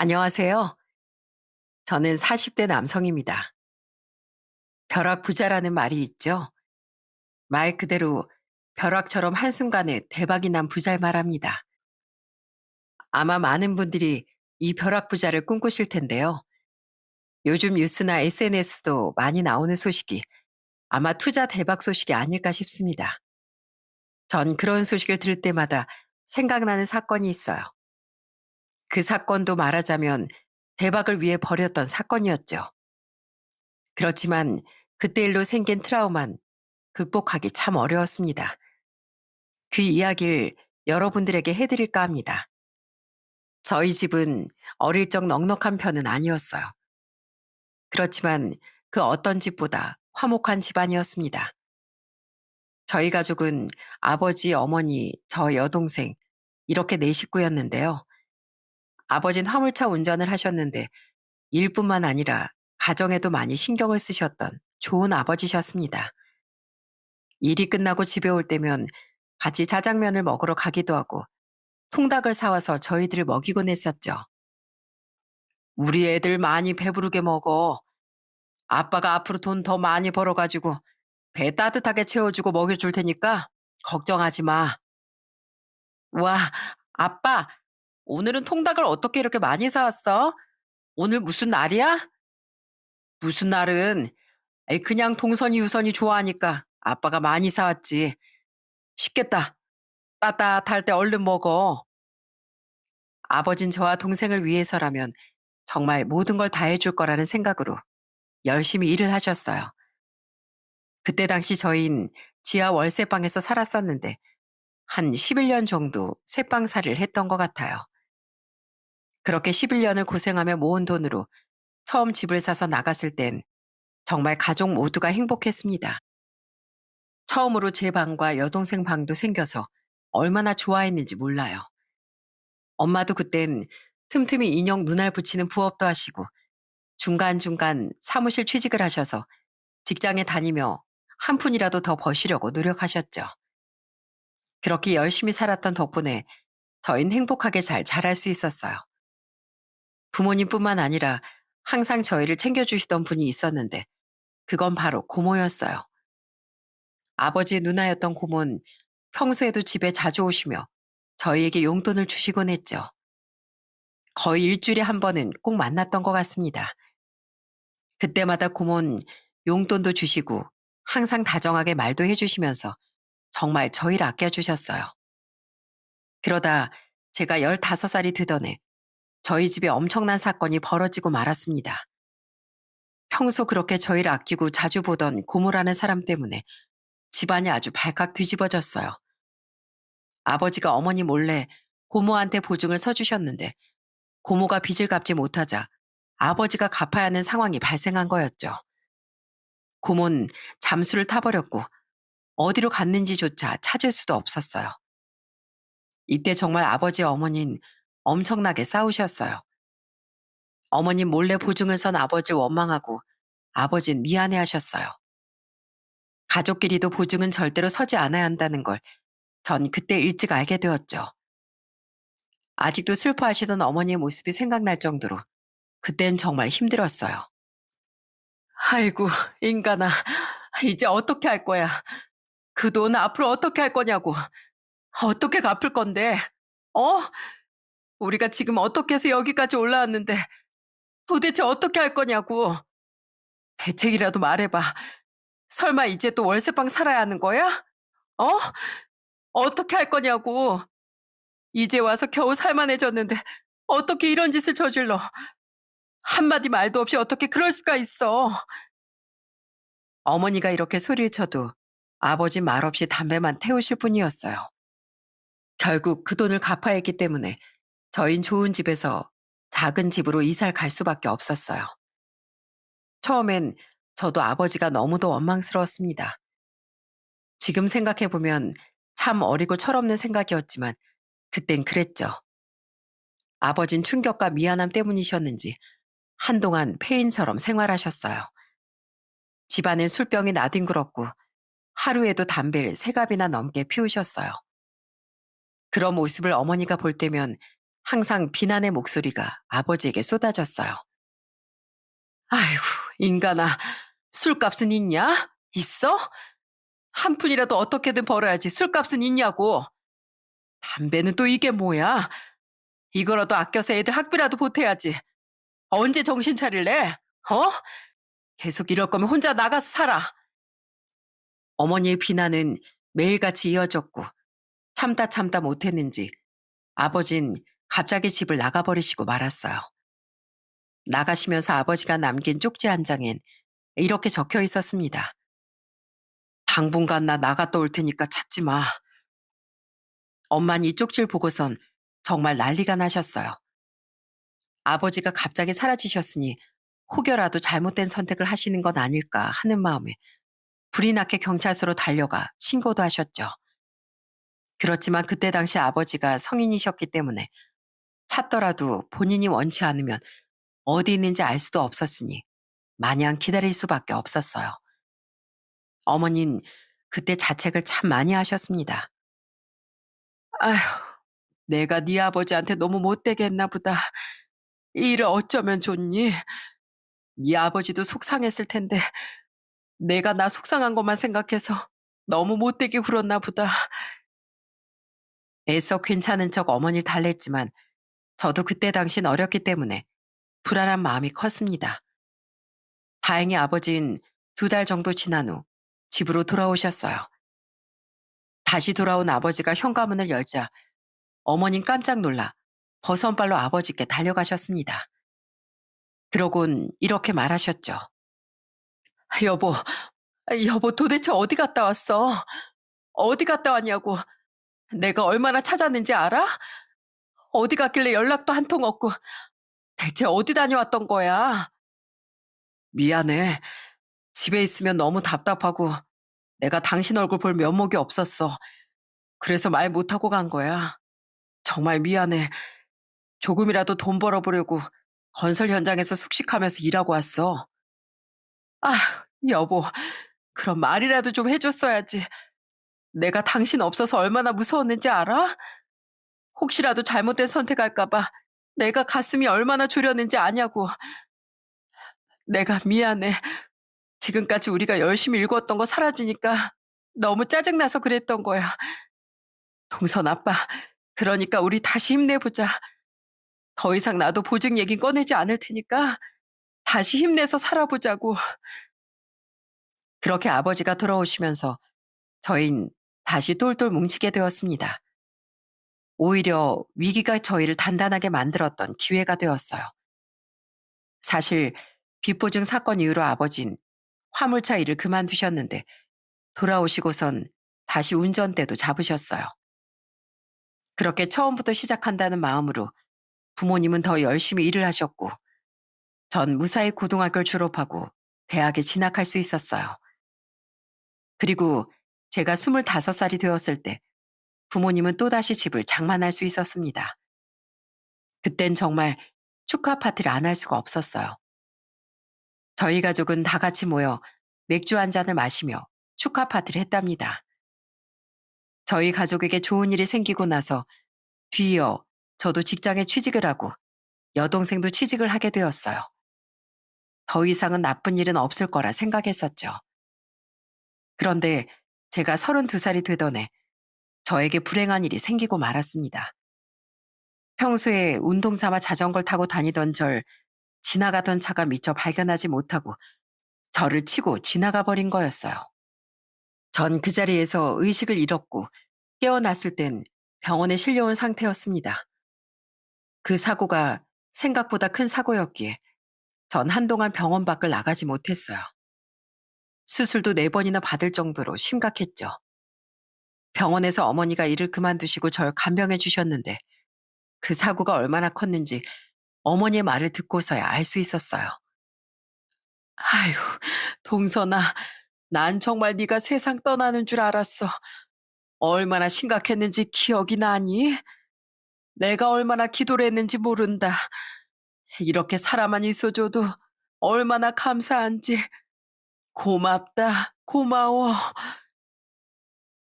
안녕하세요. 저는 40대 남성입니다. 벼락부자라는 말이 있죠. 말 그대로 벼락처럼 한순간에 대박이 난 부자를 말합니다. 아마 많은 분들이 이 벼락부자를 꿈꾸실 텐데요. 요즘 뉴스나 SNS도 많이 나오는 소식이 아마 투자 대박 소식이 아닐까 싶습니다. 전 그런 소식을 들을 때마다 생각나는 사건이 있어요. 그 사건도 말하자면 대박을 위해 벌였던 사건이었죠. 그렇지만 그때 일로 생긴 트라우마는 극복하기 참 어려웠습니다. 그 이야기를 여러분들에게 해드릴까 합니다. 저희 집은 어릴 적 넉넉한 편은 아니었어요. 그렇지만 그 어떤 집보다 화목한 집안이었습니다. 저희 가족은 아버지, 어머니, 저 여동생 이렇게 네 식구였는데요. 아버진 화물차 운전을 하셨는데 일뿐만 아니라 가정에도 많이 신경을 쓰셨던 좋은 아버지셨습니다. 일이 끝나고 집에 올 때면 같이 자장면을 먹으러 가기도 하고 통닭을 사와서 저희들을 먹이곤 했었죠. 우리 애들 많이 배부르게 먹어. 아빠가 앞으로 돈 더 많이 벌어가지고 배 따뜻하게 채워주고 먹여줄 테니까 걱정하지 마. 와, 아빠, 오늘은 통닭을 어떻게 이렇게 많이 사왔어? 오늘 무슨 날이야? 무슨 날은? 에이, 그냥 동선이 유선이 좋아하니까 아빠가 많이 사왔지. 식겠다. 따뜻할 때 얼른 먹어. 아버진 저와 동생을 위해서라면 정말 모든 걸 다 해줄 거라는 생각으로 열심히 일을 하셨어요. 그때 당시 저흰 지하 월세방에서 살았었는데 한 11년 정도 새방살이를 했던 것 같아요. 그렇게 11년을 고생하며 모은 돈으로 처음 집을 사서 나갔을 땐 정말 가족 모두가 행복했습니다. 처음으로 제 방과 여동생 방도 생겨서 얼마나 좋아했는지 몰라요. 엄마도 그땐 틈틈이 인형 눈알 붙이는 부업도 하시고 중간중간 사무실 취직을 하셔서 직장에 다니며 한 푼이라도 더 버시려고 노력하셨죠. 그렇게 열심히 살았던 덕분에 저희는 행복하게 잘 자랄 수 있었어요. 부모님뿐만 아니라 항상 저희를 챙겨주시던 분이 있었는데 그건 바로 고모였어요. 아버지의 누나였던 고모는 평소에도 집에 자주 오시며 저희에게 용돈을 주시곤 했죠. 거의 일주일에 한 번은 꼭 만났던 것 같습니다. 그때마다 고모는 용돈도 주시고 항상 다정하게 말도 해주시면서 정말 저희를 아껴주셨어요. 그러다 제가 15살이 되던 해 저희 집에 엄청난 사건이 벌어지고 말았습니다. 평소 그렇게 저희를 아끼고 자주 보던 고모라는 사람 때문에 집안이 아주 발칵 뒤집어졌어요. 아버지가 어머니 몰래 고모한테 보증을 서주셨는데 고모가 빚을 갚지 못하자 아버지가 갚아야 하는 상황이 발생한 거였죠. 고모는 잠수를 타버렸고 어디로 갔는지조차 찾을 수도 없었어요. 이때 정말 아버지 어머니는 엄청나게 싸우셨어요. 어머님 몰래 보증을 선 아버지를 원망하고 아버진 미안해하셨어요. 가족끼리도 보증은 절대로 서지 않아야 한다는 걸 전 그때 일찍 알게 되었죠. 아직도 슬퍼하시던 어머니의 모습이 생각날 정도로 그땐 정말 힘들었어요. 아이고, 인간아, 이제 어떻게 할 거야? 그 돈 앞으로 어떻게 할 거냐고. 어떻게 갚을 건데? 어? 우리가 지금 어떻게 해서 여기까지 올라왔는데 도대체 어떻게 할 거냐고. 대책이라도 말해봐. 설마 이제 또 월세방 살아야 하는 거야? 어? 어떻게 할 거냐고. 이제 와서 겨우 살만해졌는데 어떻게 이런 짓을 저질러. 한마디 말도 없이 어떻게 그럴 수가 있어. 어머니가 이렇게 소리를 쳐도 아버지 말없이 담배만 태우실 뿐이었어요. 결국 그 돈을 갚아야 했기 때문에 저흰 좋은 집에서 작은 집으로 이사를 갈 수밖에 없었어요. 처음엔 저도 아버지가 너무도 원망스러웠습니다. 지금 생각해보면 참 어리고 철없는 생각이었지만 그땐 그랬죠. 아버진 충격과 미안함 때문이셨는지 한동안 폐인처럼 생활하셨어요. 집안엔 술병이 나뒹굴었고 하루에도 담배를 3갑이나 넘게 피우셨어요. 그런 모습을 어머니가 볼 때면 항상 비난의 목소리가 아버지에게 쏟아졌어요. 아이고, 인간아, 술값은 있냐? 있어? 한 푼이라도 어떻게든 벌어야지 술값은 있냐고. 담배는 또 이게 뭐야? 이거라도 아껴서 애들 학비라도 보태야지. 언제 정신 차릴래? 어? 계속 이럴 거면 혼자 나가서 살아. 어머니의 비난은 매일같이 이어졌고 참다 참다 못했는지 아버진 갑자기 집을 나가버리시고 말았어요. 나가시면서 아버지가 남긴 쪽지 한 장엔 이렇게 적혀 있었습니다. 당분간 나 나갔다 올 테니까 찾지 마. 엄마는 이 쪽지를 보고선 정말 난리가 나셨어요. 아버지가 갑자기 사라지셨으니 혹여라도 잘못된 선택을 하시는 건 아닐까 하는 마음에 불이 나게 경찰서로 달려가 신고도 하셨죠. 그렇지만 그때 당시 아버지가 성인이셨기 때문에 찾더라도 본인이 원치 않으면 어디 있는지 알 수도 없었으니 마냥 기다릴 수밖에 없었어요. 어머닌 그때 자책을 참 많이 하셨습니다. 아휴, 내가 네 아버지한테 너무 못되게 했나 보다. 이 일을 어쩌면 좋니? 네 아버지도 속상했을 텐데 내가 나 속상한 것만 생각해서 너무 못되게 굴었나 보다. 애써 괜찮은 척 어머니를 달랬지만 저도 그때 당신 어렸기 때문에 불안한 마음이 컸습니다. 다행히 아버진 2달 정도 지난 후 집으로 돌아오셨어요. 다시 돌아온 아버지가 현관문을 열자 어머님 깜짝 놀라 버선발로 아버지께 달려가셨습니다. 그러곤 이렇게 말하셨죠. 여보, 여보 도대체 어디 갔다 왔어? 어디 갔다 왔냐고. 내가 얼마나 찾았는지 알아? 어디 갔길래 연락도 한 통 없고 대체 어디 다녀왔던 거야? 미안해. 집에 있으면 너무 답답하고 내가 당신 얼굴 볼 면목이 없었어. 그래서 말 못하고 간 거야. 정말 미안해. 조금이라도 돈 벌어보려고 건설 현장에서 숙식하면서 일하고 왔어. 아, 여보, 그럼 말이라도 좀 해줬어야지. 내가 당신 없어서 얼마나 무서웠는지 알아? 혹시라도 잘못된 선택할까봐 내가 가슴이 얼마나 졸였는지 아냐고. 내가 미안해. 지금까지 우리가 열심히 일구었던 거 사라지니까 너무 짜증나서 그랬던 거야. 동선 아빠, 그러니까 우리 다시 힘내보자. 더 이상 나도 보증 얘긴 꺼내지 않을 테니까 다시 힘내서 살아보자고. 그렇게 아버지가 돌아오시면서 저흰 다시 똘똘 뭉치게 되었습니다. 오히려 위기가 저희를 단단하게 만들었던 기회가 되었어요. 사실 빚보증 사건 이후로 아버진 화물차 일을 그만두셨는데 돌아오시고선 다시 운전대도 잡으셨어요. 그렇게 처음부터 시작한다는 마음으로 부모님은 더 열심히 일을 하셨고 전 무사히 고등학교를 졸업하고 대학에 진학할 수 있었어요. 그리고 제가 25살이 되었을 때 부모님은 또다시 집을 장만할 수 있었습니다. 그땐 정말 축하 파티를 안 할 수가 없었어요. 저희 가족은 다 같이 모여 맥주 한 잔을 마시며 축하 파티를 했답니다. 저희 가족에게 좋은 일이 생기고 나서 뒤이어 저도 직장에 취직을 하고 여동생도 취직을 하게 되었어요. 더 이상은 나쁜 일은 없을 거라 생각했었죠. 그런데 제가 32살이 되던 해 저에게 불행한 일이 생기고 말았습니다. 평소에 운동 삼아 자전거를 타고 다니던 절 지나가던 차가 미처 발견하지 못하고 저를 치고 지나가 버린 거였어요. 전 그 자리에서 의식을 잃었고 깨어났을 땐 병원에 실려온 상태였습니다. 그 사고가 생각보다 큰 사고였기에 전 한동안 병원 밖을 나가지 못했어요. 수술도 4번이나 받을 정도로 심각했죠. 병원에서 어머니가 일을 그만두시고 절 간병해 주셨는데 그 사고가 얼마나 컸는지 어머니의 말을 듣고서야 알 수 있었어요. 아이고, 동선아, 난 정말 네가 세상 떠나는 줄 알았어. 얼마나 심각했는지 기억이 나니? 내가 얼마나 기도를 했는지 모른다. 이렇게 살아만 있어줘도 얼마나 감사한지. 고맙다, 고마워.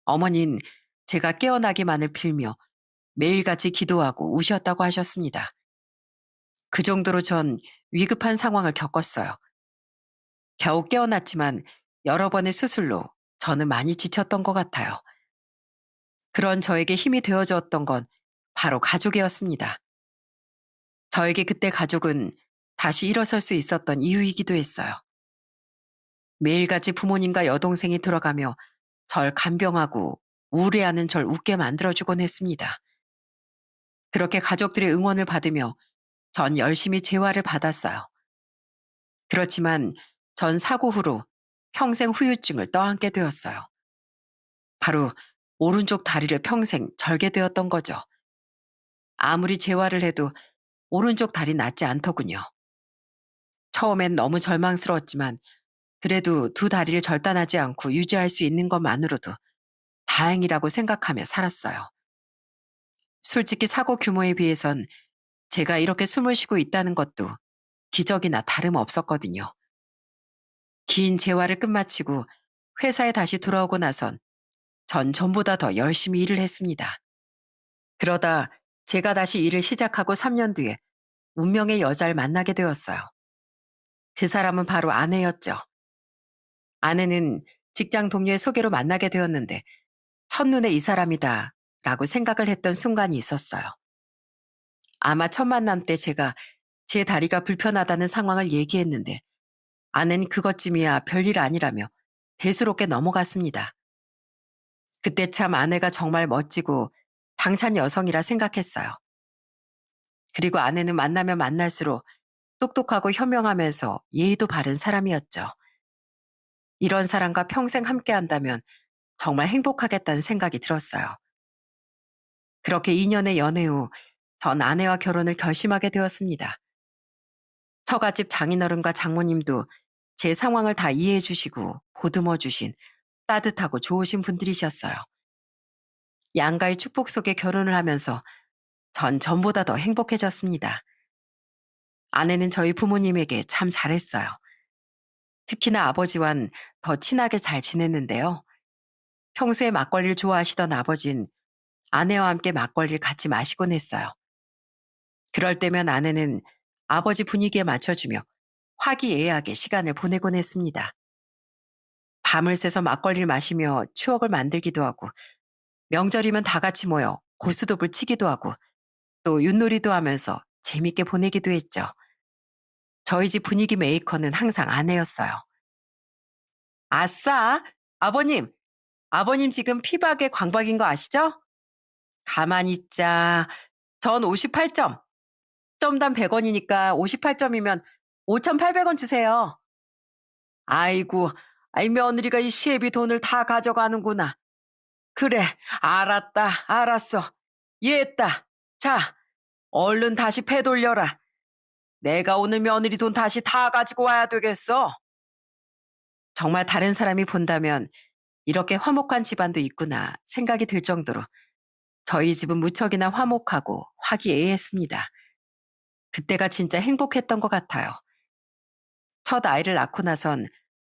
어머닌 제가 깨어나기만을 빌며 매일같이 기도하고 우셨다고 하셨습니다. 그 정도로 전 위급한 상황을 겪었어요. 겨우 깨어났지만 여러 번의 수술로 저는 많이 지쳤던 것 같아요. 그런 저에게 힘이 되어줬던 건 바로 가족이었습니다. 저에게 그때 가족은 다시 일어설 수 있었던 이유이기도 했어요. 매일같이 부모님과 여동생이 돌아가며 절 간병하고 우울해하는 절 웃게 만들어주곤 했습니다. 그렇게 가족들의 응원을 받으며 전 열심히 재활을 받았어요. 그렇지만 전 사고 후로 평생 후유증을 떠안게 되었어요. 바로 오른쪽 다리를 평생 절게 되었던 거죠. 아무리 재활을 해도 오른쪽 다리 낫지 않더군요. 처음엔 너무 절망스러웠지만 그래도 두 다리를 절단하지 않고 유지할 수 있는 것만으로도 다행이라고 생각하며 살았어요. 솔직히 사고 규모에 비해선 제가 이렇게 숨을 쉬고 있다는 것도 기적이나 다름없었거든요. 긴 재활을 끝마치고 회사에 다시 돌아오고 나선 전 전보다 더 열심히 일을 했습니다. 그러다 제가 다시 일을 시작하고 3년 뒤에 운명의 여자를 만나게 되었어요. 그 사람은 바로 아내였죠. 아내는 직장 동료의 소개로 만나게 되었는데 첫눈에 이 사람이다 라고 생각을 했던 순간이 있었어요. 아마 첫 만남 때 제가 제 다리가 불편하다는 상황을 얘기했는데 아내는 그것쯤이야 별일 아니라며 대수롭게 넘어갔습니다. 그때 참 아내가 정말 멋지고 당찬 여성이라 생각했어요. 그리고 아내는 만나면 만날수록 똑똑하고 현명하면서 예의도 바른 사람이었죠. 이런 사람과 평생 함께 한다면 정말 행복하겠다는 생각이 들었어요. 그렇게 2년의 연애 후 전 아내와 결혼을 결심하게 되었습니다. 처갓집 장인어른과 장모님도 제 상황을 다 이해해 주시고 보듬어 주신 따뜻하고 좋으신 분들이셨어요. 양가의 축복 속에 결혼을 하면서 전 전보다 더 행복해졌습니다. 아내는 저희 부모님에게 참 잘했어요. 특히나 아버지와는 더 친하게 잘 지냈는데요. 평소에 막걸리를 좋아하시던 아버진 아내와 함께 막걸리를 같이 마시곤 했어요. 그럴 때면 아내는 아버지 분위기에 맞춰주며 화기애애하게 시간을 보내곤 했습니다. 밤을 새서 막걸리를 마시며 추억을 만들기도 하고 명절이면 다 같이 모여 고스톱을 치기도 하고 또 윷놀이도 하면서 재밌게 보내기도 했죠. 저희 집 분위기 메이커는 항상 아내였어요. 아싸! 아버님! 아버님 지금 피박에 광박인 거 아시죠? 가만히 있자. 전 58점. 점당 100원이니까 58점이면 5,800원 주세요. 아이고, 아이 며느리가 이 시애비 돈을 다 가져가는구나. 그래, 알았다, 알았어. 이해했다. 자, 얼른 다시 패 돌려라. 내가 오늘 며느리 돈 다시 다 가지고 와야 되겠어. 정말 다른 사람이 본다면 이렇게 화목한 집안도 있구나 생각이 들 정도로 저희 집은 무척이나 화목하고 화기애애했습니다. 그때가 진짜 행복했던 것 같아요. 첫 아이를 낳고 나선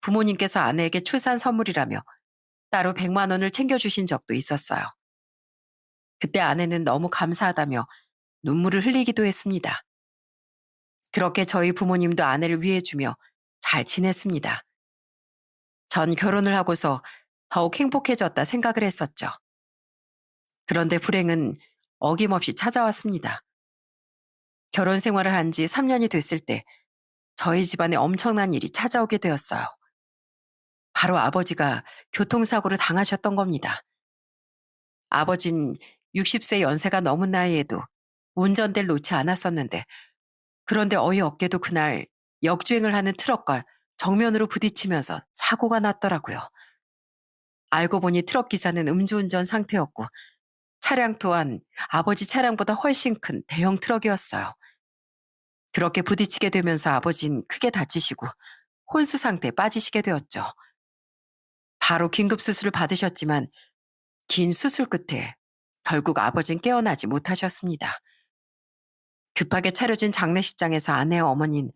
부모님께서 아내에게 출산 선물이라며 따로 100만 원을 챙겨주신 적도 있었어요. 그때 아내는 너무 감사하다며 눈물을 흘리기도 했습니다. 그렇게 저희 부모님도 아내를 위해주며 잘 지냈습니다. 전 결혼을 하고서 더욱 행복해졌다 생각을 했었죠. 그런데 불행은 어김없이 찾아왔습니다. 결혼 생활을 한 지 3년이 됐을 때 저희 집안에 엄청난 일이 찾아오게 되었어요. 바로 아버지가 교통사고를 당하셨던 겁니다. 아버진 60세 연세가 넘은 나이에도 운전대를 놓지 않았었는데 그런데 어이없게도 그날 역주행을 하는 트럭과 정면으로 부딪히면서 사고가 났더라고요. 알고 보니 트럭 기사는 음주운전 상태였고 차량 또한 아버지 차량보다 훨씬 큰 대형 트럭이었어요. 그렇게 부딪히게 되면서 아버진 크게 다치시고 혼수 상태에 빠지시게 되었죠. 바로 긴급 수술을 받으셨지만 긴 수술 끝에 결국 아버진 깨어나지 못하셨습니다. 급하게 차려진 장례식장에서 아내와 어머니는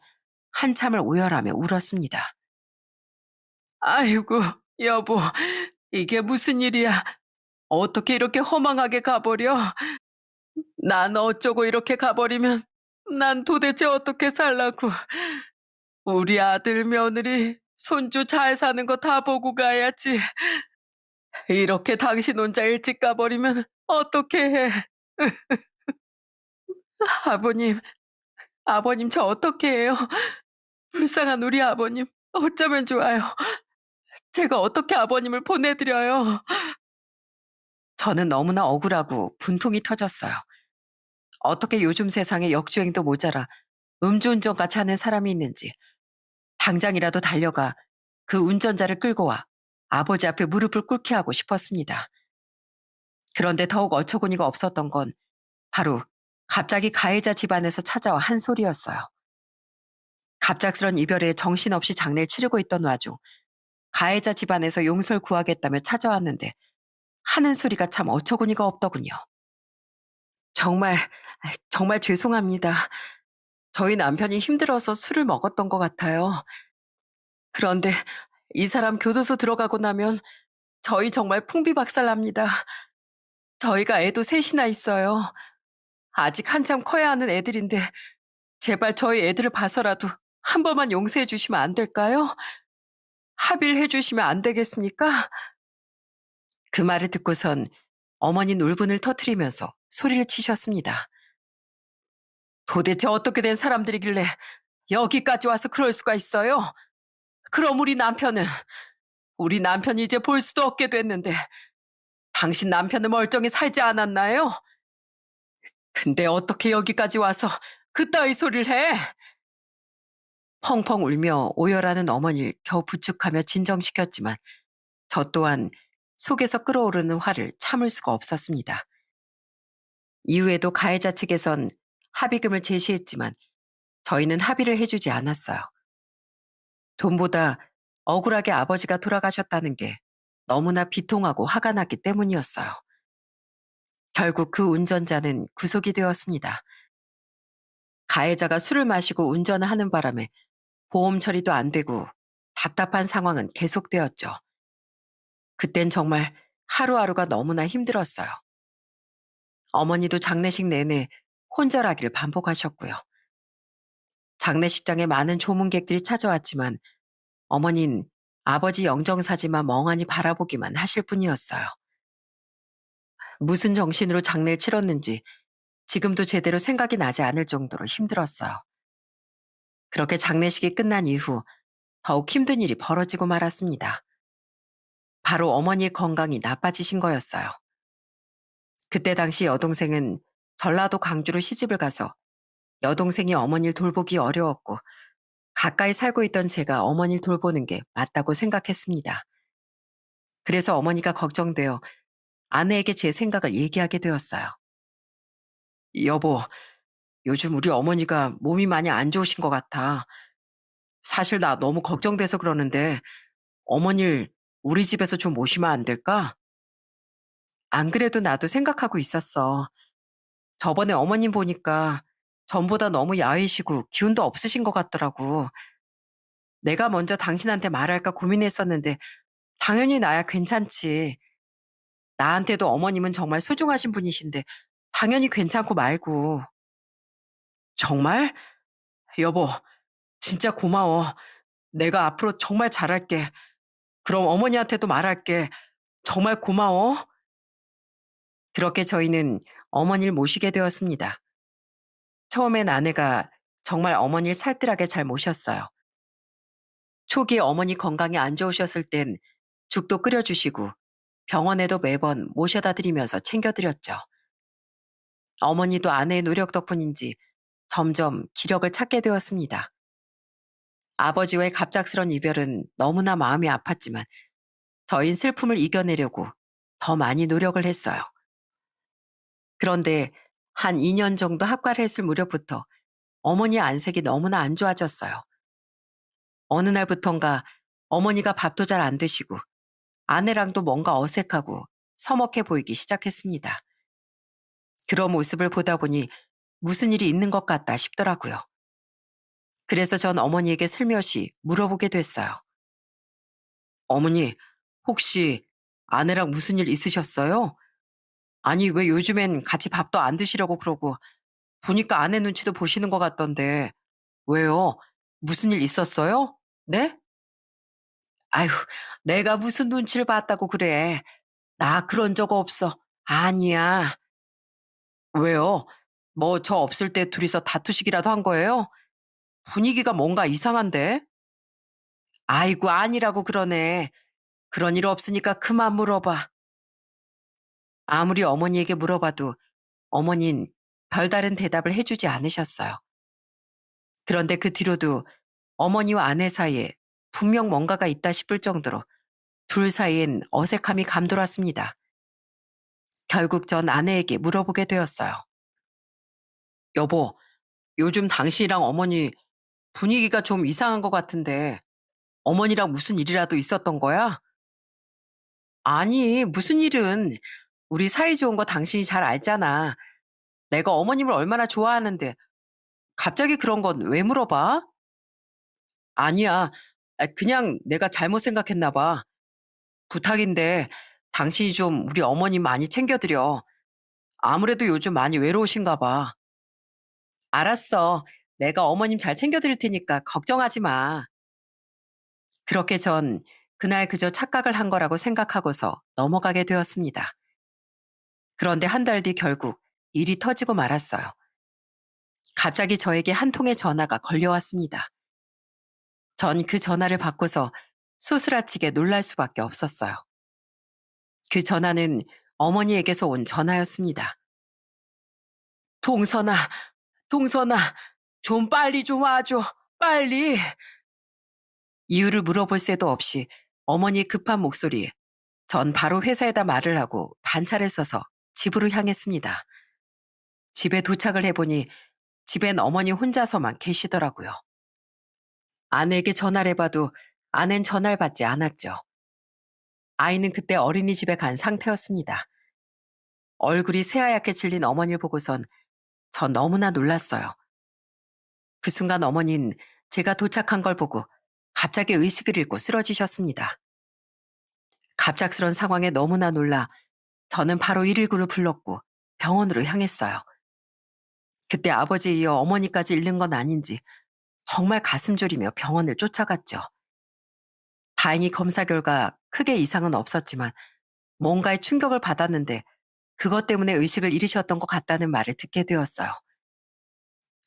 한참을 오열하며 울었습니다. 아이고, 여보, 이게 무슨 일이야? 어떻게 이렇게 허망하게 가버려? 난 어쩌고 이렇게 가버리면 난 도대체 어떻게 살라고. 우리 아들, 며느리, 손주 잘 사는 거 다 보고 가야지. 이렇게 당신 혼자 일찍 가버리면 어떻게 해. 아버님, 아버님 저 어떻게 해요? 불쌍한 우리 아버님. 어쩌면 좋아요. 제가 어떻게 아버님을 보내드려요. 저는 너무나 억울하고 분통이 터졌어요. 어떻게 요즘 세상에 역주행도 모자라 음주운전까지 하는 사람이 있는지 당장이라도 달려가 그 운전자를 끌고 와 아버지 앞에 무릎을 꿇게 하고 싶었습니다. 그런데 더욱 어처구니가 없었던 건 바로 갑자기 가해자 집안에서 찾아와 한 소리였어요. 갑작스런 이별에 정신없이 장례를 치르고 있던 와중 가해자 집안에서 용서를 구하겠다며 찾아왔는데 하는 소리가 참 어처구니가 없더군요. 정말, 정말 죄송합니다. 저희 남편이 힘들어서 술을 먹었던 것 같아요. 그런데 이 사람 교도소 들어가고 나면 저희 정말 풍비박살납니다. 저희가 애도 셋이나 있어요. 아직 한참 커야 하는 애들인데 제발 저희 애들을 봐서라도 한 번만 용서해 주시면 안 될까요? 합의를 해 주시면 안 되겠습니까? 그 말을 듣고선 어머니 울분을 터뜨리면서 소리를 치셨습니다. 도대체 어떻게 된 사람들이길래 여기까지 와서 그럴 수가 있어요? 그럼 우리 남편이 이제 볼 수도 없게 됐는데 당신 남편은 멀쩡히 살지 않았나요? 근데 어떻게 여기까지 와서 그따위 소리를 해? 펑펑 울며 오열하는 어머니를 겨우 부축하며 진정시켰지만 저 또한 속에서 끓어오르는 화를 참을 수가 없었습니다. 이후에도 가해자 측에선 합의금을 제시했지만 저희는 합의를 해주지 않았어요. 돈보다 억울하게 아버지가 돌아가셨다는 게 너무나 비통하고 화가 났기 때문이었어요. 결국 그 운전자는 구속이 되었습니다. 가해자가 술을 마시고 운전을 하는 바람에 보험 처리도 안 되고 답답한 상황은 계속되었죠. 그땐 정말 하루하루가 너무나 힘들었어요. 어머니도 장례식 내내 혼절하기를 반복하셨고요. 장례식장에 많은 조문객들이 찾아왔지만 어머닌 아버지 영정사지만 멍하니 바라보기만 하실 뿐이었어요. 무슨 정신으로 장례를 치렀는지 지금도 제대로 생각이 나지 않을 정도로 힘들었어요. 그렇게 장례식이 끝난 이후 더욱 힘든 일이 벌어지고 말았습니다. 바로 어머니의 건강이 나빠지신 거였어요. 그때 당시 여동생은 전라도 광주로 시집을 가서 여동생이 어머니를 돌보기 어려웠고 가까이 살고 있던 제가 어머니를 돌보는 게 맞다고 생각했습니다. 그래서 어머니가 걱정되어 아내에게 제 생각을 얘기하게 되었어요. 여보, 요즘 우리 어머니가 몸이 많이 안 좋으신 것 같아. 사실 나 너무 걱정돼서 그러는데 어머니를 우리 집에서 좀 모시면 안 될까? 안 그래도 나도 생각하고 있었어. 저번에 어머님 보니까 전보다 너무 야위시고 기운도 없으신 것 같더라고. 내가 먼저 당신한테 말할까 고민했었는데 당연히 나야 괜찮지. 나한테도 어머님은 정말 소중하신 분이신데 당연히 괜찮고 말고. 정말? 여보, 진짜 고마워. 내가 앞으로 정말 잘할게. 그럼 어머니한테도 말할게. 정말 고마워. 그렇게 저희는 어머니를 모시게 되었습니다. 처음엔 아내가 정말 어머니를 살뜰하게 잘 모셨어요. 초기에 어머니 건강이 안 좋으셨을 땐 죽도 끓여주시고 병원에도 매번 모셔다 드리면서 챙겨드렸죠. 어머니도 아내의 노력 덕분인지 점점 기력을 찾게 되었습니다. 아버지와의 갑작스런 이별은 너무나 마음이 아팠지만 저희는 슬픔을 이겨내려고 더 많이 노력을 했어요. 그런데 한 2년 정도 합가를 했을 무렵부터 어머니의 안색이 너무나 안 좋아졌어요. 어느 날부턴가 어머니가 밥도 잘 안 드시고 아내랑도 뭔가 어색하고 서먹해 보이기 시작했습니다. 그런 모습을 보다 보니 무슨 일이 있는 것 같다 싶더라고요. 그래서 전 어머니에게 슬며시 물어보게 됐어요. 어머니, 혹시 아내랑 무슨 일 있으셨어요? 아니, 왜 요즘엔 같이 밥도 안 드시려고 그러고, 보니까 아내 눈치도 보시는 것 같던데, 왜요? 무슨 일 있었어요? 네? 아휴, 내가 무슨 눈치를 봤다고 그래. 나 그런 적 없어. 아니야. 왜요? 뭐 저 없을 때 둘이서 다투시기라도 한 거예요? 분위기가 뭔가 이상한데? 아이고, 아니라고 그러네. 그런 일 없으니까 그만 물어봐. 아무리 어머니에게 물어봐도 어머닌 별다른 대답을 해주지 않으셨어요. 그런데 그 뒤로도 어머니와 아내 사이에 분명 뭔가가 있다 싶을 정도로 둘 사이엔 어색함이 감돌았습니다. 결국 전 아내에게 물어보게 되었어요. 여보, 요즘 당신이랑 어머니 분위기가 좀 이상한 것 같은데 어머니랑 무슨 일이라도 있었던 거야? 아니, 무슨 일은. 우리 사이 좋은 거 당신이 잘 알잖아. 내가 어머님을 얼마나 좋아하는데 갑자기 그런 건 왜 물어봐? 아니야. 그냥 내가 잘못 생각했나 봐. 부탁인데 당신이 좀 우리 어머님 많이 챙겨드려. 아무래도 요즘 많이 외로우신가 봐. 알았어. 내가 어머님 잘 챙겨드릴 테니까 걱정하지 마. 그렇게 전 그날 그저 착각을 한 거라고 생각하고서 넘어가게 되었습니다. 그런데 한 달 뒤 결국 일이 터지고 말았어요. 갑자기 저에게 한 통의 전화가 걸려왔습니다. 전 그 전화를 받고서 소스라치게 놀랄 수밖에 없었어요. 그 전화는 어머니에게서 온 전화였습니다. 동선아, 동선아, 좀 빨리 좀 와줘. 빨리. 이유를 물어볼 새도 없이 어머니의 급한 목소리에 전 바로 회사에다 말을 하고 반차를 써서 집으로 향했습니다. 집에 도착을 해보니 집엔 어머니 혼자서만 계시더라고요. 아내에게 전화를 해봐도 아낸 전화를 받지 않았죠. 아이는 그때 어린이집에 간 상태였습니다. 얼굴이 새하얗게 질린 어머니를 보고선 전 너무나 놀랐어요. 그 순간 어머니는 제가 도착한 걸 보고 갑자기 의식을 잃고 쓰러지셨습니다. 갑작스런 상황에 너무나 놀라 저는 바로 119를 불렀고 병원으로 향했어요. 그때 아버지에 이어 어머니까지 잃는 건 아닌지 정말 가슴 졸이며 병원을 쫓아갔죠. 다행히 검사 결과 크게 이상은 없었지만 뭔가에 충격을 받았는데 그것 때문에 의식을 잃으셨던 것 같다는 말을 듣게 되었어요.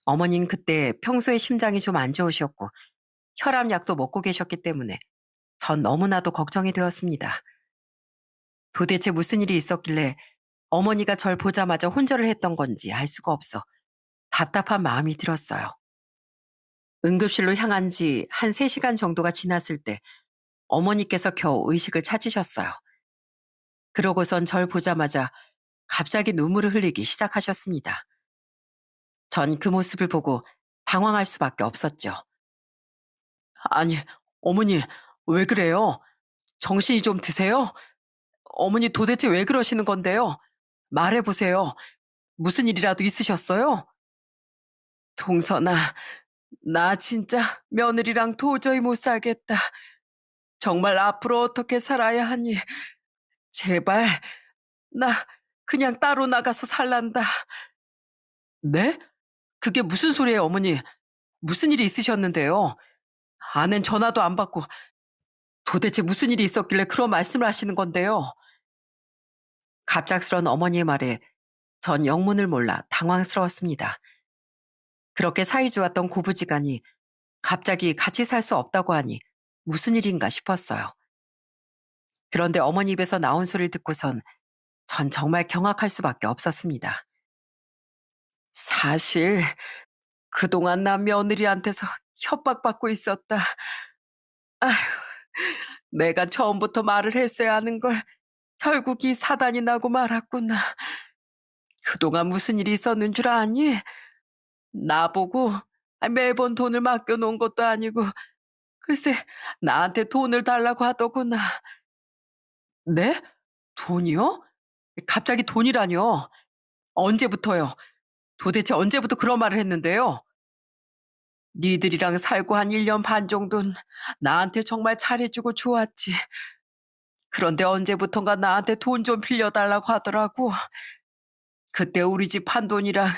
어머니는 그때 평소에 심장이 좀 안 좋으셨고 혈압약도 먹고 계셨기 때문에 전 너무나도 걱정이 되었습니다. 도대체 무슨 일이 있었길래 어머니가 절 보자마자 혼절을 했던 건지 알 수가 없어 답답한 마음이 들었어요. 응급실로 향한 지 한 3시간 정도가 지났을 때 어머니께서 겨우 의식을 찾으셨어요. 그러고선 절 보자마자 갑자기 눈물을 흘리기 시작하셨습니다. 전 그 모습을 보고 당황할 수밖에 없었죠. 아니, 어머니, 왜 그래요? 정신이 좀 드세요? 어머니 도대체 왜 그러시는 건데요? 말해보세요. 무슨 일이라도 있으셨어요? 동선아, 나 진짜 며느리랑 도저히 못 살겠다. 정말 앞으로 어떻게 살아야 하니? 제발, 나 그냥 따로 나가서 살란다. 네? 그게 무슨 소리예요, 어머니? 무슨 일이 있으셨는데요? 아낸 전화도 안 받고 도대체 무슨 일이 있었길래 그런 말씀을 하시는 건데요? 갑작스런 어머니의 말에 전 영문을 몰라 당황스러웠습니다. 그렇게 사이좋았던 고부지간이 갑자기 같이 살 수 없다고 하니 무슨 일인가 싶었어요. 그런데 어머니 입에서 나온 소리를 듣고선 전 정말 경악할 수밖에 없었습니다. 사실 그동안 나 며느리한테서 협박받고 있었다. 아휴, 내가 처음부터 말을 했어야 하는 걸 결국 이 사단이 나고 말았구나. 그동안 무슨 일이 있었는 줄 아니? 나보고 매번 돈을 맡겨놓은 것도 아니고 글쎄 나한테 돈을 달라고 하더구나. 네? 돈이요? 갑자기 돈이라뇨? 언제부터요? 도대체 언제부터 그런 말을 했는데요? 니들이랑 살고 한 1년 반 정도는 나한테 정말 잘해주고 좋았지. 그런데 언제부턴가 나한테 돈 좀 빌려달라고 하더라고. 그때 우리 집 판돈이랑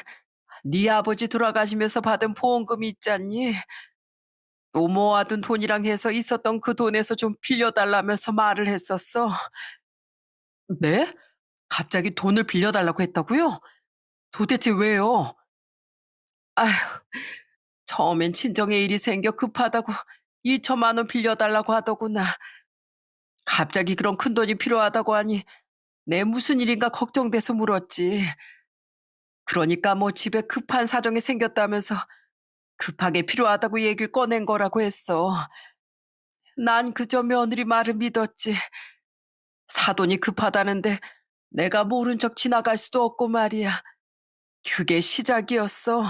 네 아버지 돌아가시면서 받은 보험금 있잖니. 또 모아둔 돈이랑 해서 있었던 그 돈에서 좀 빌려달라면서 말을 했었어. 네? 갑자기 돈을 빌려달라고 했다고요? 도대체 왜요? 아휴, 처음엔 친정에 일이 생겨 급하다고 2천만 원 빌려달라고 하더구나. 갑자기 그런 큰 돈이 필요하다고 하니 내 무슨 일인가 걱정돼서 물었지. 그러니까 뭐 집에 급한 사정이 생겼다면서 급하게 필요하다고 얘기를 꺼낸 거라고 했어. 난 그저 며느리 말을 믿었지. 사돈이 급하다는데 내가 모른 척 지나갈 수도 없고 말이야. 그게 시작이었어.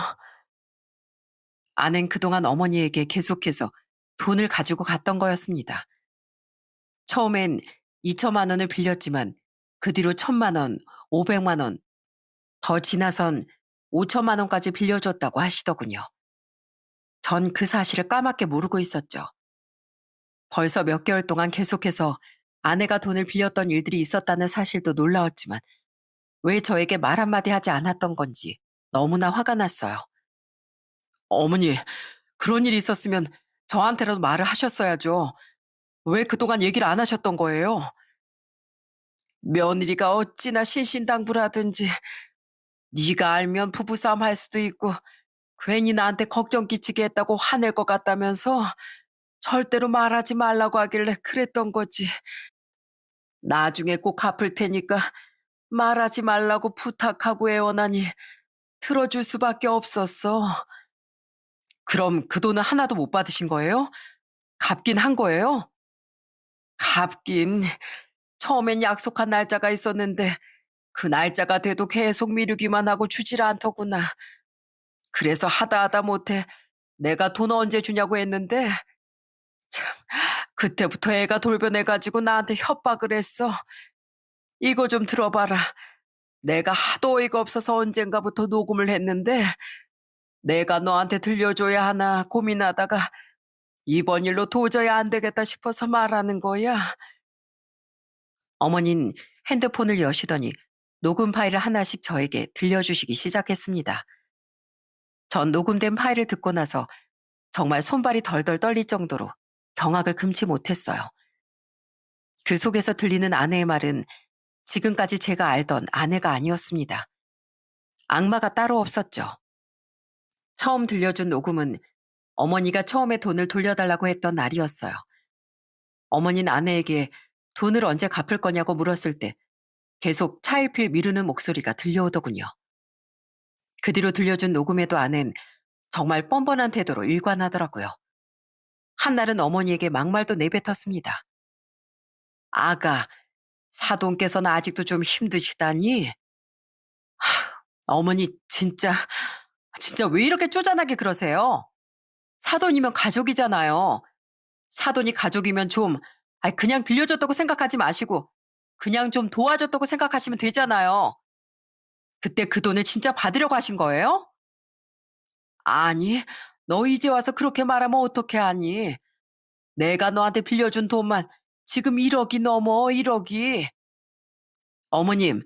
아낸 그동안 어머니에게 계속해서 돈을 가지고 갔던 거였습니다. 처음엔 2천만 원을 빌렸지만 그 뒤로 1천만 원, 500만 원, 더 지나선 5천만 원까지 빌려줬다고 하시더군요. 전 그 사실을 까맣게 모르고 있었죠. 벌써 몇 개월 동안 계속해서 아내가 돈을 빌렸던 일들이 있었다는 사실도 놀라웠지만 왜 저에게 말 한마디 하지 않았던 건지 너무나 화가 났어요. 어머니, 그런 일이 있었으면 저한테라도 말을 하셨어야죠. 왜 그동안 얘기를 안 하셨던 거예요? 며느리가 어찌나 신신당부라든지 네가 알면 부부싸움 할 수도 있고 괜히 나한테 걱정 끼치게 했다고 화낼 것 같다면서 절대로 말하지 말라고 하길래 그랬던 거지. 나중에 꼭 갚을 테니까 말하지 말라고 부탁하고 애원하니 들어줄 수밖에 없었어. 그럼 그 돈은 하나도 못 받으신 거예요? 갚긴 한 거예요? 갚긴. 처음엔 약속한 날짜가 있었는데 그 날짜가 돼도 계속 미루기만 하고 주질 않더구나. 그래서 하다 하다 못해 내가 돈 언제 주냐고 했는데 참 그때부터 애가 돌변해가지고 나한테 협박을 했어. 이거 좀 들어봐라. 내가 하도 어이가 없어서 언젠가부터 녹음을 했는데 내가 너한테 들려줘야 하나 고민하다가 이번 일로 도저히 안 되겠다 싶어서 말하는 거야. 어머닌 핸드폰을 여시더니 녹음 파일을 하나씩 저에게 들려주시기 시작했습니다. 전 녹음된 파일을 듣고 나서 정말 손발이 덜덜 떨릴 정도로 경악을 금치 못했어요. 그 속에서 들리는 아내의 말은 지금까지 제가 알던 아내가 아니었습니다. 악마가 따로 없었죠. 처음 들려준 녹음은 어머니가 처음에 돈을 돌려달라고 했던 날이었어요. 어머니는 아내에게 돈을 언제 갚을 거냐고 물었을 때 계속 차일피일 미루는 목소리가 들려오더군요. 그 뒤로 들려준 녹음에도 아내는 정말 뻔뻔한 태도로 일관하더라고요. 한날은 어머니에게 막말도 내뱉었습니다. 아가, 사돈께서는 아직도 좀 힘드시다니? 어머니 진짜 왜 이렇게 쪼잔하게 그러세요? 사돈이면 가족이잖아요. 사돈이 가족이면 좀 그냥 빌려줬다고 생각하지 마시고 그냥 좀 도와줬다고 생각하시면 되잖아요. 그때 그 돈을 진짜 받으려고 하신 거예요? 아니, 너 이제 와서 그렇게 말하면 어떻게 하니? 내가 너한테 빌려준 돈만 지금 1억이 넘어, 1억이. 어머님,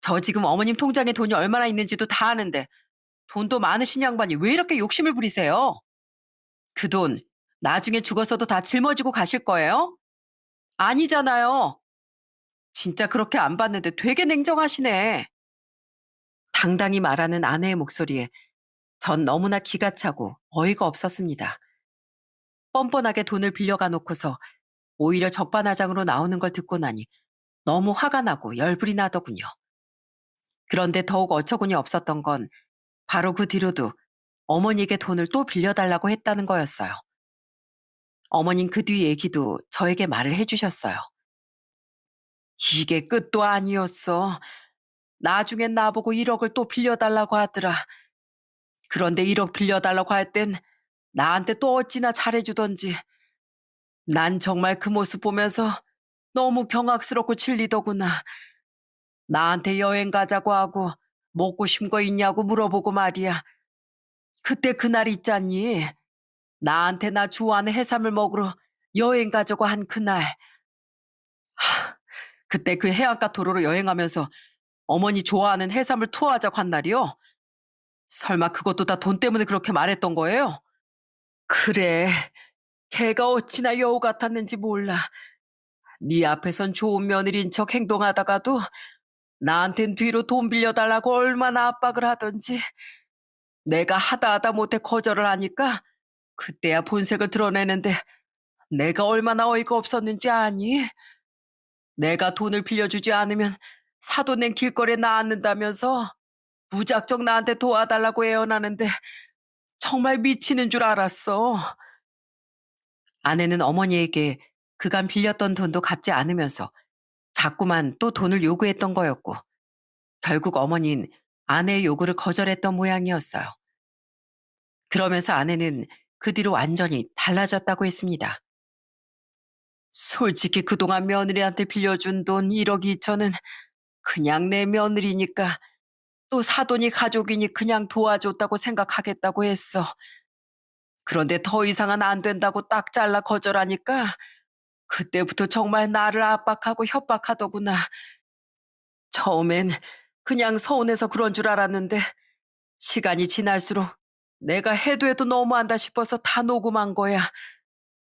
저 지금 어머님 통장에 돈이 얼마나 있는지도 다 아는데 돈도 많으신 양반이 왜 이렇게 욕심을 부리세요? 그 돈 나중에 죽어서도 다 짊어지고 가실 거예요? 아니잖아요. 진짜 그렇게 안 봤는데 되게 냉정하시네. 당당히 말하는 아내의 목소리에 전 너무나 기가 차고 어이가 없었습니다. 뻔뻔하게 돈을 빌려가 놓고서 오히려 적반하장으로 나오는 걸 듣고 나니 너무 화가 나고 열불이 나더군요. 그런데 더욱 어처구니 없었던 건 바로 그 뒤로도 어머니에게 돈을 또 빌려달라고 했다는 거였어요. 어머닌 그 뒤 얘기도 저에게 말을 해주셨어요. 이게 끝도 아니었어. 나중엔 나보고 1억을 또 빌려달라고 하더라. 그런데 1억 빌려달라고 할 땐 나한테 또 어찌나 잘해주던지. 난 정말 그 모습 보면서 너무 경악스럽고 질리더구나. 나한테 여행 가자고 하고 먹고 싶은 거 있냐고 물어보고 말이야. 그때 그날 있잖니. 나한테 나 좋아하는 해산물 먹으러 여행 가자고 한 그날. 그때 그 해안가 도로로 여행하면서 어머니 좋아하는 해산물 투어하자고 한 날이요? 설마 그것도 다 돈 때문에 그렇게 말했던 거예요? 그래, 걔가 어찌나 여우 같았는지 몰라. 네 앞에선 좋은 며느리인 척 행동하다가도 나한텐 뒤로 돈 빌려달라고 얼마나 압박을 하던지. 내가 하다 못해 거절을 하니까 그때야 본색을 드러내는데 내가 얼마나 어이가 없었는지 아니? 내가 돈을 빌려주지 않으면 사돈 낸 길거리에 나앉는다면서 무작정 나한테 도와달라고 애원하는데 정말 미치는 줄 알았어. 아내는 어머니에게 그간 빌렸던 돈도 갚지 않으면서 자꾸만 또 돈을 요구했던 거였고 결국 어머니는 아내의 요구를 거절했던 모양이었어요. 그러면서 아내는 그 뒤로 완전히 달라졌다고 했습니다. 솔직히 그동안 며느리한테 빌려준 돈 1억 2천은 그냥 내 며느리니까 또 사돈이 가족이니 그냥 도와줬다고 생각하겠다고 했어. 그런데 더 이상은 안 된다고 딱 잘라 거절하니까 그때부터 정말 나를 압박하고 협박하더구나. 처음엔 그냥 서운해서 그런 줄 알았는데 시간이 지날수록 내가 해도 해도 너무한다 싶어서 다 녹음한 거야.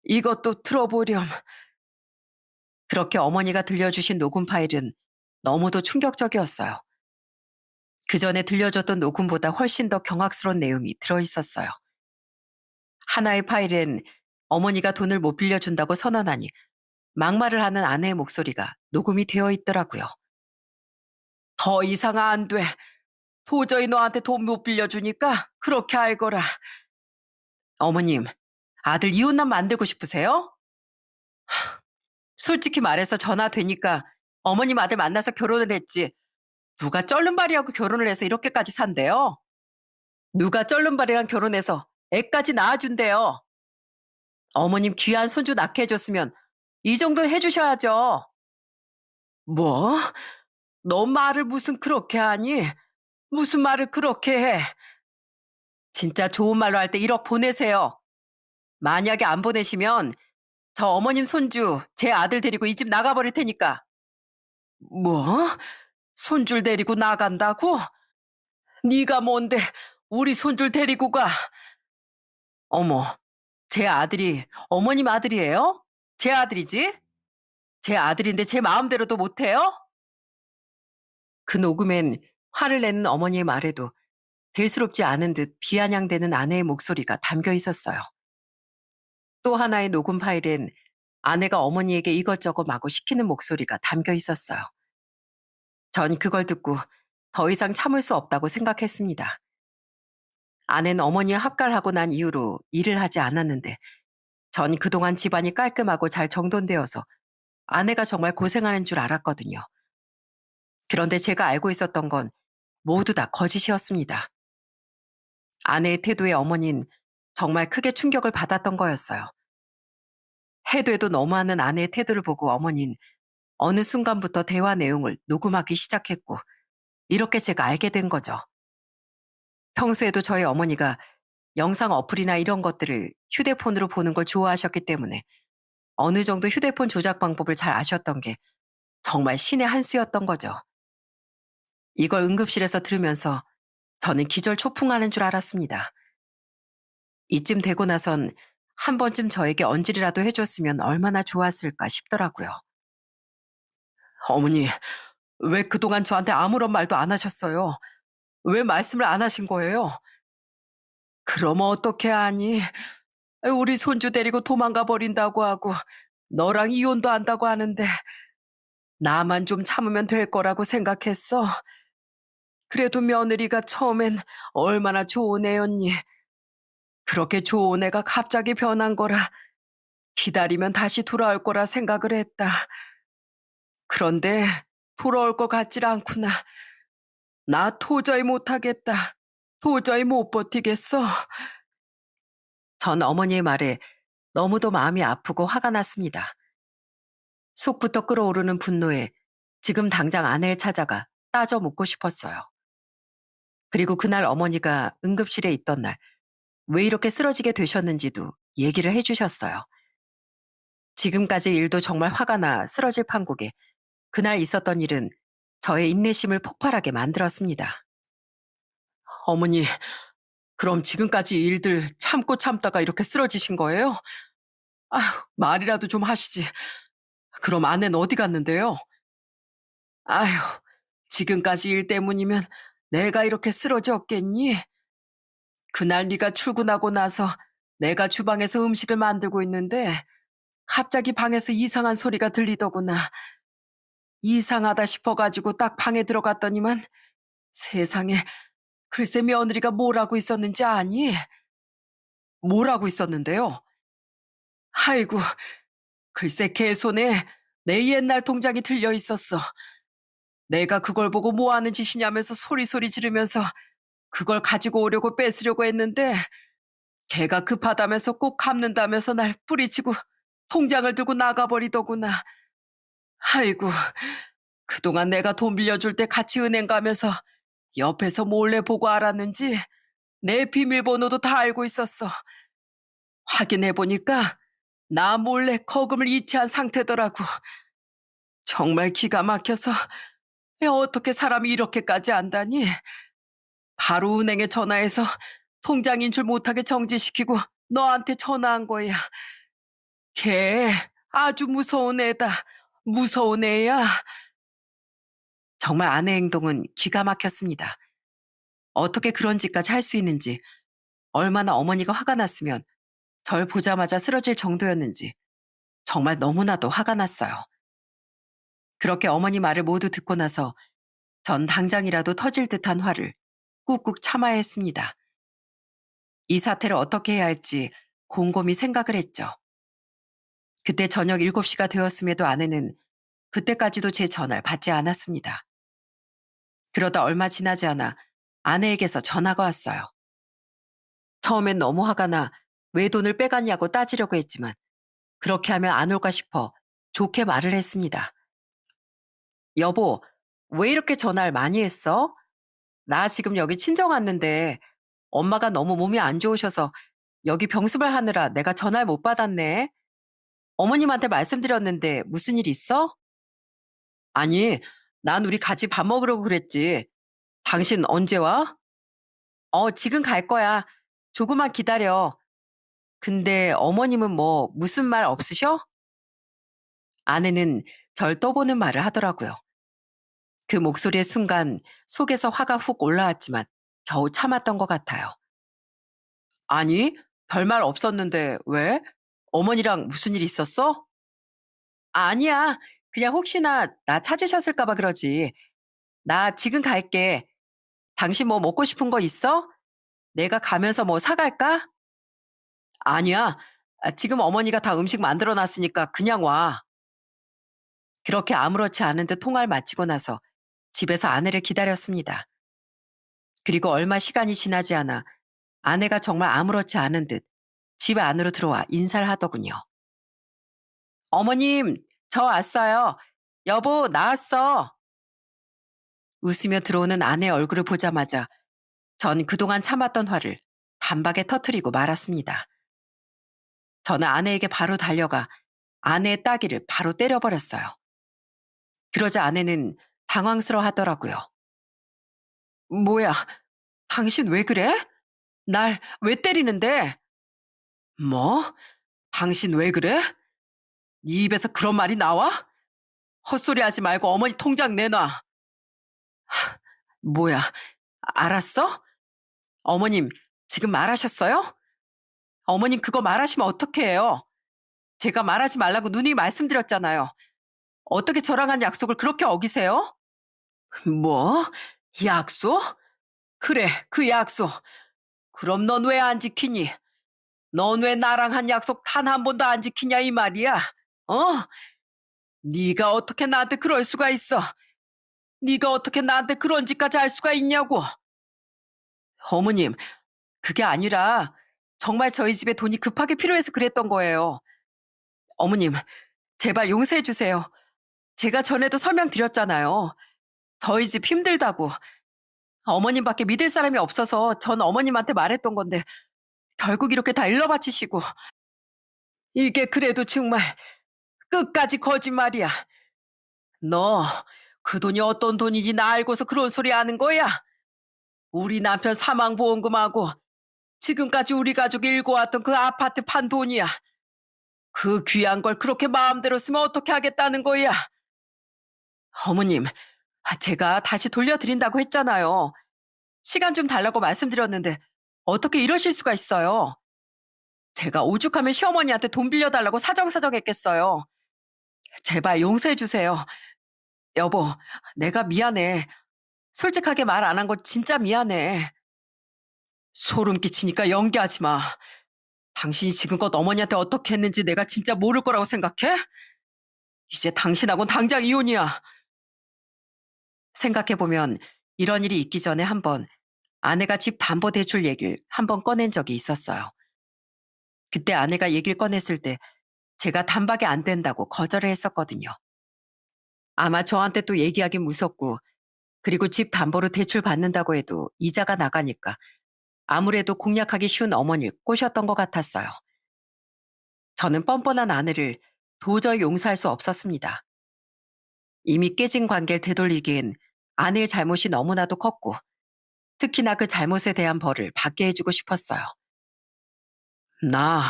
이것도 들어보렴. 그렇게 어머니가 들려주신 녹음 파일은 너무도 충격적이었어요. 그 전에 들려줬던 녹음보다 훨씬 더 경악스러운 내용이 들어있었어요. 하나의 파일엔 어머니가 돈을 못 빌려준다고 선언하니 막말을 하는 아내의 목소리가 녹음이 되어 있더라고요. 더 이상 안 돼. 도저히 너한테 돈 못 빌려주니까 그렇게 알거라. 어머님, 아들 이혼남 만들고 싶으세요? 솔직히 말해서 전화 되니까 어머님 아들 만나서 결혼을 했지. 누가 쩔른발이하고 결혼을 해서 이렇게까지 산대요? 누가 쩔른발이랑 결혼해서 애까지 낳아준대요. 어머님 귀한 손주 낳게 해줬으면 이 정도 해주셔야죠. 뭐? 너 말을 무슨 그렇게 하니? 무슨 말을 그렇게 해? 진짜 좋은 말로 할 때 1억 보내세요. 만약에 안 보내시면 저 어머님 손주 제 아들 데리고 이 집 나가버릴 테니까. 뭐? 손줄 데리고 나간다고? 네가 뭔데 우리 손줄 데리고 가? 어머, 제 아들이 어머님 아들이에요? 제 아들이지? 제 아들인데 제 마음대로도 못해요? 그 녹음엔 화를 내는 어머니의 말에도 대수롭지 않은 듯 비아냥대는 아내의 목소리가 담겨 있었어요. 또 하나의 녹음 파일엔 아내가 어머니에게 이것저것 마구 시키는 목소리가 담겨 있었어요. 전 그걸 듣고 더 이상 참을 수 없다고 생각했습니다. 아내는 어머니와 합갈하고 난 이후로 일을 하지 않았는데 전 그동안 집안이 깔끔하고 잘 정돈되어서 아내가 정말 고생하는 줄 알았거든요. 그런데 제가 알고 있었던 건 모두 다 거짓이었습니다. 아내의 태도에 어머니는 정말 크게 충격을 받았던 거였어요. 해도 해도 너무하는 아내의 태도를 보고 어머니는 어느 순간부터 대화 내용을 녹음하기 시작했고 이렇게 제가 알게 된 거죠. 평소에도 저희 어머니가 영상 어플이나 이런 것들을 휴대폰으로 보는 걸 좋아하셨기 때문에 어느 정도 휴대폰 조작 방법을 잘 아셨던 게 정말 신의 한 수였던 거죠. 이걸 응급실에서 들으면서 저는 기절초풍하는 줄 알았습니다. 이쯤 되고 나선 한 번쯤 저에게 언질이라도 해줬으면 얼마나 좋았을까 싶더라고요. 어머니, 왜 그동안 저한테 아무런 말도 안 하셨어요? 왜 말씀을 안 하신 거예요? 그럼 어떻게 하니? 우리 손주 데리고 도망가 버린다고 하고 너랑 이혼도 한다고 하는데 나만 좀 참으면 될 거라고 생각했어. 그래도 며느리가 처음엔 얼마나 좋은 애였니. 그렇게 좋은 애가 갑자기 변한 거라 기다리면 다시 돌아올 거라 생각을 했다. 그런데 돌아올 것 같질 않구나. 나 도저히 못하겠다. 도저히 못 버티겠어. 전 어머니의 말에 너무도 마음이 아프고 화가 났습니다. 속부터 끓어오르는 분노에 지금 당장 아내를 찾아가 따져 묻고 싶었어요. 그리고 그날 어머니가 응급실에 있던 날 왜 이렇게 쓰러지게 되셨는지도 얘기를 해주셨어요. 지금까지 일도 정말 화가 나 쓰러질 판국에 그날 있었던 일은 저의 인내심을 폭발하게 만들었습니다. 어머니, 그럼 지금까지 일들 참고 참다가 이렇게 쓰러지신 거예요? 아휴, 말이라도 좀 하시지. 그럼 아내는 어디 갔는데요? 아휴, 지금까지 일 때문이면 내가 이렇게 쓰러졌겠니? 그날 네가 출근하고 나서 내가 주방에서 음식을 만들고 있는데 갑자기 방에서 이상한 소리가 들리더구나. 이상하다 싶어가지고 딱 방에 들어갔더니만 세상에, 글쎄 며느리가 뭘 하고 있었는지 아니? 뭘 하고 있었는데요? 아이고, 글쎄 걔 손에 내 옛날 통장이 들려 있었어. 내가 그걸 보고 뭐 하는 짓이냐면서 소리소리 지르면서 그걸 가지고 오려고 뺏으려고 했는데 걔가 급하다면서 꼭 갚는다면서 날 뿌리치고 통장을 들고 나가버리더구나. 아이고, 그동안 내가 돈 빌려줄 때 같이 은행 가면서 옆에서 몰래 보고 알았는지 내 비밀번호도 다 알고 있었어. 확인해보니까 나 몰래 거금을 이체한 상태더라고. 정말 기가 막혀서 어떻게 사람이 이렇게까지 안다니. 바로 은행에 전화해서 통장인 줄 못하게 정지시키고 너한테 전화한 거야. 걔 아주 무서운 애다. 무서운 애야. 정말 아내 행동은 기가 막혔습니다. 어떻게 그런 짓까지 할 수 있는지, 얼마나 어머니가 화가 났으면 절 보자마자 쓰러질 정도였는지 정말 너무나도 화가 났어요. 그렇게 어머니 말을 모두 듣고 나서 전 당장이라도 터질 듯한 화를 꾹꾹 참아야 했습니다. 이 사태를 어떻게 해야 할지 곰곰이 생각을 했죠. 그때 저녁 7시가 되었음에도 아내는 그때까지도 제 전화를 받지 않았습니다. 그러다 얼마 지나지 않아 아내에게서 전화가 왔어요. 처음엔 너무 화가 나 왜 돈을 빼갔냐고 따지려고 했지만 그렇게 하면 안 올까 싶어 좋게 말을 했습니다. 여보, 왜 이렇게 전화를 많이 했어? 나 지금 여기 친정 왔는데 엄마가 너무 몸이 안 좋으셔서 여기 병수발 하느라 내가 전화를 못 받았네. 어머님한테 말씀드렸는데 무슨 일 있어? 아니, 난 우리 같이 밥 먹으려고 그랬지. 당신 언제 와? 지금 갈 거야. 조금만 기다려. 근데 어머님은 뭐 무슨 말 없으셔? 아내는 절 떠보는 말을 하더라고요. 그 목소리의 순간 속에서 화가 훅 올라왔지만 겨우 참았던 것 같아요. 아니, 별말 없었는데 왜? 어머니랑 무슨 일 있었어? 아니야. 그냥 혹시나 나 찾으셨을까 봐 그러지. 나 지금 갈게. 당신 뭐 먹고 싶은 거 있어? 내가 가면서 뭐 사갈까? 아니야. 지금 어머니가 다 음식 만들어 놨으니까 그냥 와. 그렇게 아무렇지 않은 듯 통화를 마치고 나서 집에서 아내를 기다렸습니다. 그리고 얼마 시간이 지나지 않아 아내가 정말 아무렇지 않은 듯 집 안으로 들어와 인사를 하더군요. 어머님, 저 왔어요. 여보, 나왔어. 웃으며 들어오는 아내 얼굴을 보자마자 전 그동안 참았던 화를 단박에 터트리고 말았습니다. 저는 아내에게 바로 달려가 아내의 따귀를 바로 때려버렸어요. 그러자 아내는 당황스러워 하더라고요. 뭐야, 당신 왜 그래? 날 왜 때리는데? 뭐? 당신 왜 그래? 네 입에서 그런 말이 나와? 헛소리 하지 말고 어머니 통장 내놔. 뭐야, 알았어? 어머님, 지금 말하셨어요? 어머님 그거 말하시면 어떡해요? 제가 말하지 말라고 누누이 말씀드렸잖아요. 어떻게 저랑 한 약속을 그렇게 어기세요? 뭐? 약속? 그래, 그 약속. 그럼 넌 왜 안 지키니? 넌 왜 나랑 한 약속 단 한 번도 안 지키냐 이 말이야? 어? 네가 어떻게 나한테 그럴 수가 있어? 네가 어떻게 나한테 그런 짓까지 할 수가 있냐고? 어머님, 그게 아니라 정말 저희 집에 돈이 급하게 필요해서 그랬던 거예요. 어머님, 제발 용서해 주세요. 제가 전에도 설명드렸잖아요. 저희 집 힘들다고. 어머님밖에 믿을 사람이 없어서 전 어머님한테 말했던 건데 결국 이렇게 다 일러 바치시고. 이게 그래도 정말 끝까지 거짓말이야. 너 그 돈이 어떤 돈인지 나 알고서 그런 소리 하는 거야? 우리 남편 사망보험금하고 지금까지 우리 가족이 일궈왔던 그 아파트 판 돈이야. 그 귀한 걸 그렇게 마음대로 쓰면 어떻게 하겠다는 거야? 어머님, 제가 다시 돌려드린다고 했잖아요. 시간 좀 달라고 말씀드렸는데 어떻게 이러실 수가 있어요? 제가 오죽하면 시어머니한테 돈 빌려달라고 사정사정했겠어요. 제발 용서해 주세요. 여보, 내가 미안해. 솔직하게 말 안 한 거 진짜 미안해. 소름 끼치니까 연기하지 마. 당신이 지금껏 어머니한테 어떻게 했는지 내가 진짜 모를 거라고 생각해? 이제 당신하고는 당장 이혼이야. 생각해보면 이런 일이 있기 전에 한번 아내가 집 담보대출 얘기를 한번 꺼낸 적이 있었어요. 그때 아내가 얘기를 꺼냈을 때 제가 단박에 안 된다고 거절을 했었거든요. 아마 저한테 또 얘기하기 무섭고 그리고 집 담보로 대출 받는다고 해도 이자가 나가니까 아무래도 공략하기 쉬운 어머니를 꼬셨던 것 같았어요. 저는 뻔뻔한 아내를 도저히 용서할 수 없었습니다. 이미 깨진 관계를 되돌리기엔 아내의 잘못이 너무나도 컸고 특히나 그 잘못에 대한 벌을 받게 해주고 싶었어요. 나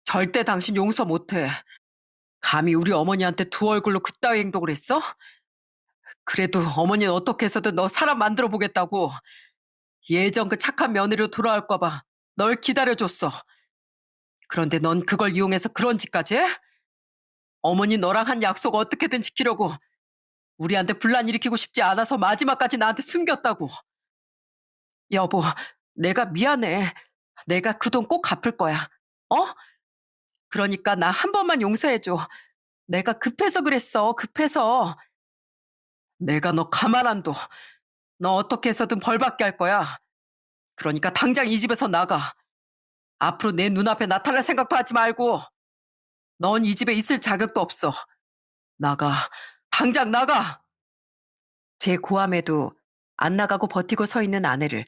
절대 당신 용서 못해. 감히 우리 어머니한테 두 얼굴로 그따위 행동을 했어? 그래도 어머니는 어떻게 해서든 너 사람 만들어 보겠다고 예전 그 착한 며느리로 돌아올까 봐 널 기다려줬어. 그런데 넌 그걸 이용해서 그런 짓까지 해? 어머니 너랑 한 약속 어떻게든 지키려고 우리한테 분란 일으키고 싶지 않아서 마지막까지 나한테 숨겼다고. 여보, 내가 미안해. 내가 그 돈 꼭 갚을 거야. 어? 그러니까 나 한 번만 용서해줘. 내가 급해서 그랬어. 급해서. 내가 너 가만 안 둬. 너 어떻게 해서든 벌받게 할 거야. 그러니까 당장 이 집에서 나가. 앞으로 내 눈앞에 나타날 생각도 하지 말고. 넌 이 집에 있을 자격도 없어. 나가. 당장 나가. 제 고함에도 안 나가고 버티고 서 있는 아내를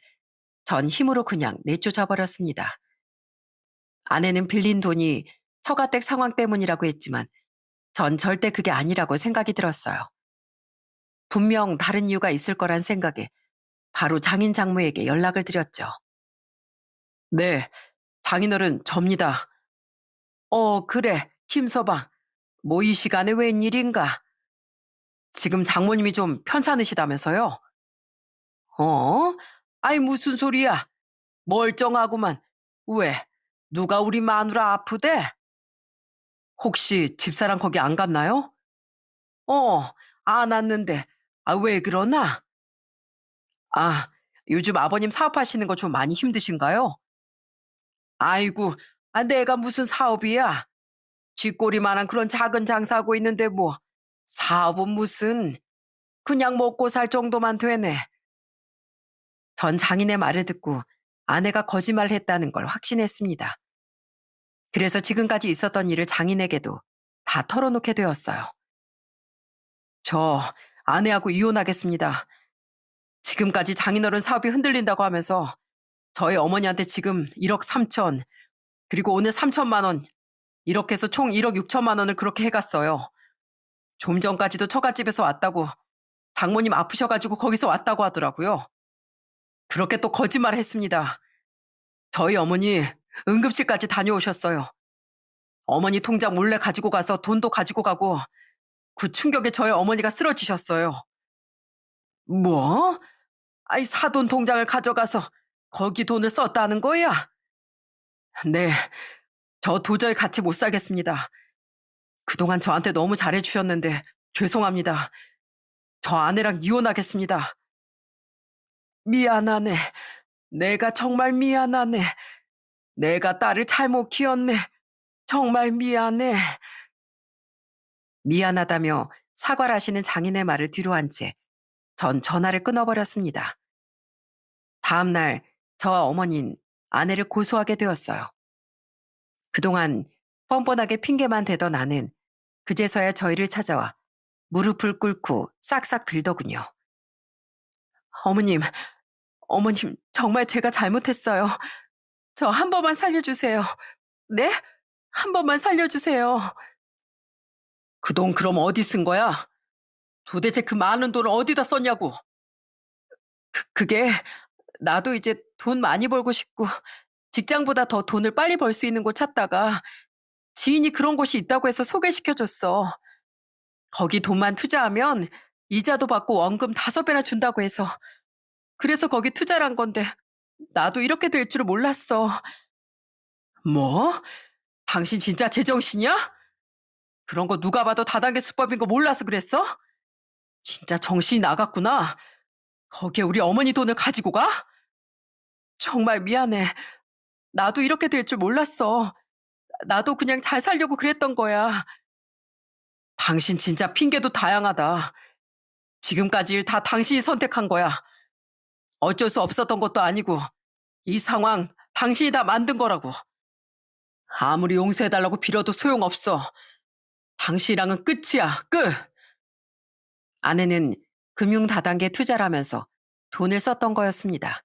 전 힘으로 그냥 내쫓아 버렸습니다. 아내는 빌린 돈이 처가댁 상황 때문이라고 했지만 전 절대 그게 아니라고 생각이 들었어요. 분명 다른 이유가 있을 거란 생각에 바로 장인 장모에게 연락을 드렸죠. 네, 장인어른 접니다. 그래, 김서방. 뭐 이 시간에 웬일인가? 지금 장모님이 좀 편찮으시다면서요? 어? 아이 무슨 소리야? 멀쩡하구만. 왜? 누가 우리 마누라 아프대? 혹시 집사람 거기 안 갔나요? 어, 안 왔는데. 아, 왜 그러나? 아, 요즘 아버님 사업하시는 거 좀 많이 힘드신가요? 아이고, 내가 무슨 사업이야? 쥐꼬리만한 그런 작은 장사하고 있는데 뭐, 사업은 무슨, 그냥 먹고 살 정도만 되네. 전 장인의 말을 듣고 아내가 거짓말했다는 걸 확신했습니다. 그래서 지금까지 있었던 일을 장인에게도 다 털어놓게 되었어요. 저 아내하고 이혼하겠습니다. 지금까지 장인어른 사업이 흔들린다고 하면서 저희 어머니한테 지금 1억 3천, 그리고 오늘 3천만 원, 이렇게 해서 총 1억 6천만 원을 그렇게 해갔어요. 좀 전까지도 처갓집에서 왔다고, 장모님 아프셔가지고 거기서 왔다고 하더라고요. 그렇게 또 거짓말을 했습니다. 저희 어머니 응급실까지 다녀오셨어요. 어머니 통장 몰래 가지고 가서 돈도 가지고 가고 그 충격에 저희 어머니가 쓰러지셨어요. 뭐? 아이 사돈 통장을 가져가서 거기 돈을 썼다는 거야? 네, 저 도저히 같이 못 살겠습니다. 그동안 저한테 너무 잘해주셨는데 죄송합니다. 저 아내랑 이혼하겠습니다. 미안하네. 내가 정말 미안하네. 내가 딸을 잘못 키웠네. 정말 미안해. 미안하다며 사과를 하시는 장인의 말을 뒤로한 채 전 전화를 끊어버렸습니다. 다음 날 저와 어머니는 아내를 고소하게 되었어요. 그동안 뻔뻔하게 핑계만 대던 아는 그제서야 저희를 찾아와 무릎을 꿇고 싹싹 빌더군요. 어머님, 어머님, 정말 제가 잘못했어요. 저 한 번만 살려주세요. 네? 한 번만 살려주세요. 그 돈 그럼 어디 쓴 거야? 도대체 그 많은 돈을 어디다 썼냐고. 그게 나도 이제 돈 많이 벌고 싶고 직장보다 더 돈을 빨리 벌 수 있는 곳 찾다가 지인이 그런 곳이 있다고 해서 소개시켜 줬어. 거기 돈만 투자하면 이자도 받고 원금 5배나 준다고 해서 그래서 거기 투자를 한 건데 나도 이렇게 될 줄은 몰랐어. 뭐? 당신 진짜 제정신이야? 그런 거 누가 봐도 다단계 수법인 거 몰라서 그랬어? 진짜 정신이 나갔구나. 거기에 우리 어머니 돈을 가지고 가? 정말 미안해. 나도 이렇게 될 줄 몰랐어. 나도 그냥 잘 살려고 그랬던 거야. 당신 진짜 핑계도 다양하다. 지금까지 일 다 당신이 선택한 거야. 어쩔 수 없었던 것도 아니고 이 상황 당신이 다 만든 거라고. 아무리 용서해달라고 빌어도 소용없어. 당신이랑은 끝이야, 끝! 아내는 금융 다단계 투자를 하면서 돈을 썼던 거였습니다.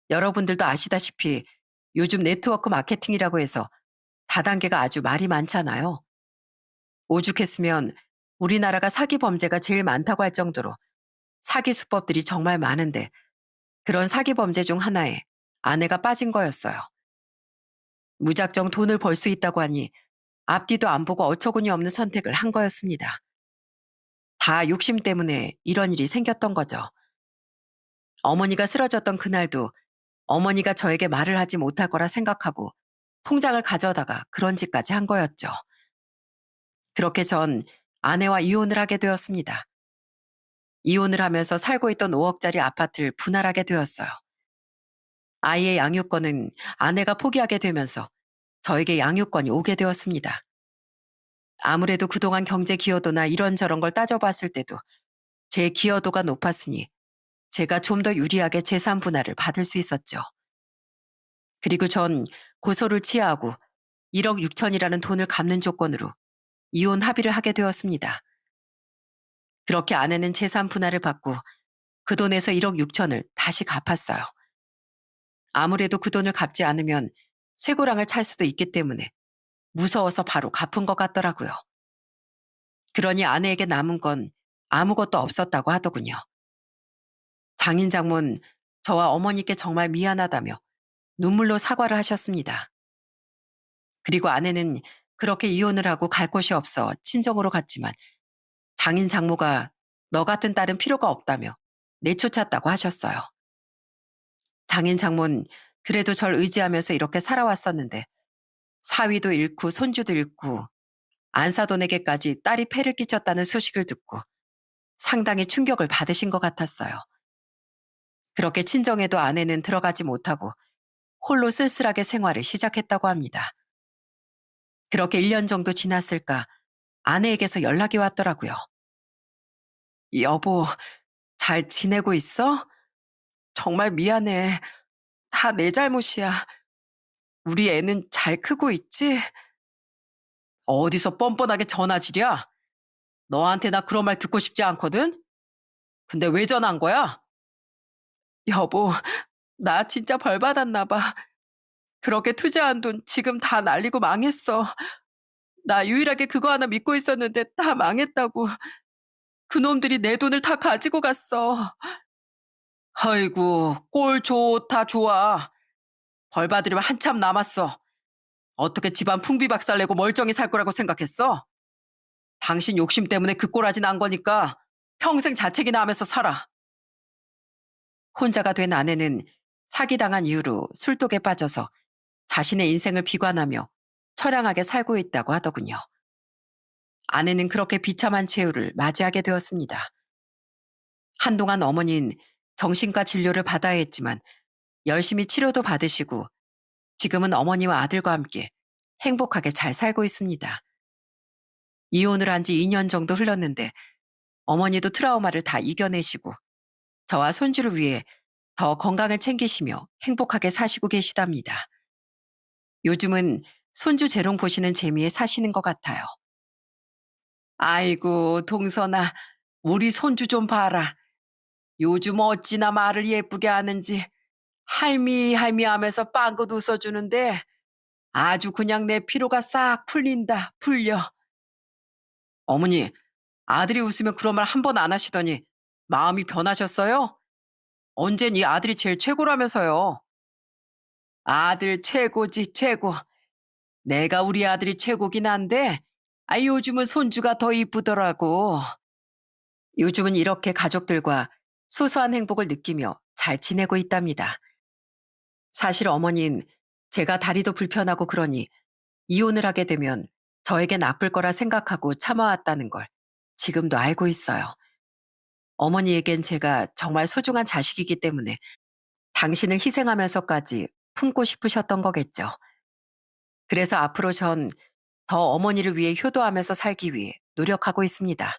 여러분들도 아시다시피 요즘 네트워크 마케팅이라고 해서 다단계가 아주 말이 많잖아요. 오죽했으면 우리나라가 사기 범죄가 제일 많다고 할 정도로 사기 수법들이 정말 많은데 그런 사기 범죄 중 하나에 아내가 빠진 거였어요. 무작정 돈을 벌 수 있다고 하니 앞뒤도 안 보고 어처구니 없는 선택을 한 거였습니다. 다 욕심 때문에 이런 일이 생겼던 거죠. 어머니가 쓰러졌던 그날도 어머니가 저에게 말을 하지 못할 거라 생각하고 통장을 가져다가 그런 짓까지 한 거였죠. 그렇게 전 아내와 이혼을 하게 되었습니다. 이혼을 하면서 살고 있던 5억짜리 아파트를 분할하게 되었어요. 아이의 양육권은 아내가 포기하게 되면서 저에게 양육권이 오게 되었습니다. 아무래도 그동안 경제 기여도나 이런저런 걸 따져봤을 때도 제 기여도가 높았으니 제가 좀 더 유리하게 재산 분할을 받을 수 있었죠. 그리고 전 고소를 취하하고 1억 6천이라는 돈을 갚는 조건으로 이혼 합의를 하게 되었습니다. 그렇게 아내는 재산 분할을 받고 그 돈에서 1억 6천을 다시 갚았어요. 아무래도 그 돈을 갚지 않으면 쇠고랑을 찰 수도 있기 때문에 무서워서 바로 갚은 것 같더라고요. 그러니 아내에게 남은 건 아무것도 없었다고 하더군요. 장인 장모는 저와 어머니께 정말 미안하다며 눈물로 사과를 하셨습니다. 그리고 아내는 그렇게 이혼을 하고 갈 곳이 없어 친정으로 갔지만 장인 장모가 너 같은 딸은 필요가 없다며 내쫓았다고 하셨어요. 장인 장모는 그래도 절 의지하면서 이렇게 살아왔었는데 사위도 잃고 손주도 잃고 안사돈에게까지 딸이 폐를 끼쳤다는 소식을 듣고 상당히 충격을 받으신 것 같았어요. 그렇게 친정에도 아내는 들어가지 못하고 홀로 쓸쓸하게 생활을 시작했다고 합니다. 그렇게 1년 정도 지났을까 아내에게서 연락이 왔더라고요. 여보, 잘 지내고 있어? 정말 미안해. 다 내 잘못이야. 우리 애는 잘 크고 있지? 어디서 뻔뻔하게 전화질이야? 너한테 나 그런 말 듣고 싶지 않거든? 근데 왜 전화한 거야? 여보, 나 진짜 벌 받았나 봐. 그렇게 투자한 돈 지금 다 날리고 망했어. 나 유일하게 그거 하나 믿고 있었는데 다 망했다고. 그놈들이 내 돈을 다 가지고 갔어. 아이고, 꼴 좋다, 좋아. 벌 받으려면 한참 남았어. 어떻게 집안 풍비박살 내고 멀쩡히 살 거라고 생각했어? 당신 욕심 때문에 그 꼴하지 난 거니까 평생 자책이나 하면서 살아. 혼자가 된 아내는 사기당한 이후로 술독에 빠져서 자신의 인생을 비관하며 처량하게 살고 있다고 하더군요. 아내는 그렇게 비참한 최후를 맞이하게 되었습니다. 한동안 어머니는 정신과 진료를 받아야 했지만 열심히 치료도 받으시고 지금은 어머니와 아들과 함께 행복하게 잘 살고 있습니다. 이혼을 한 지 2년 정도 흘렀는데 어머니도 트라우마를 다 이겨내시고 저와 손주를 위해 더 건강을 챙기시며 행복하게 사시고 계시답니다. 요즘은 손주 재롱 보시는 재미에 사시는 것 같아요. 아이고, 동선아, 우리 손주 좀 봐라. 요즘 어찌나 말을 예쁘게 하는지 할미 할미 하면서 빵긋 웃어주는데 아주 그냥 내 피로가 싹 풀린다, 풀려. 어머니, 아들이 웃으면 그런 말 한 번 안 하시더니 마음이 변하셨어요? 언젠 이 아들이 제일 최고라면서요. 아들 최고지, 최고. 내가 우리 아들이 최고긴 한데, 요즘은 손주가 더 이쁘더라고. 요즘은 이렇게 가족들과 소소한 행복을 느끼며 잘 지내고 있답니다. 사실 어머닌 제가 다리도 불편하고 그러니 이혼을 하게 되면 저에게 나쁠 거라 생각하고 참아왔다는 걸 지금도 알고 있어요. 어머니에겐 제가 정말 소중한 자식이기 때문에 당신을 희생하면서까지 품고 싶으셨던 거겠죠. 그래서 앞으로 전 더 어머니를 위해 효도하면서 살기 위해 노력하고 있습니다.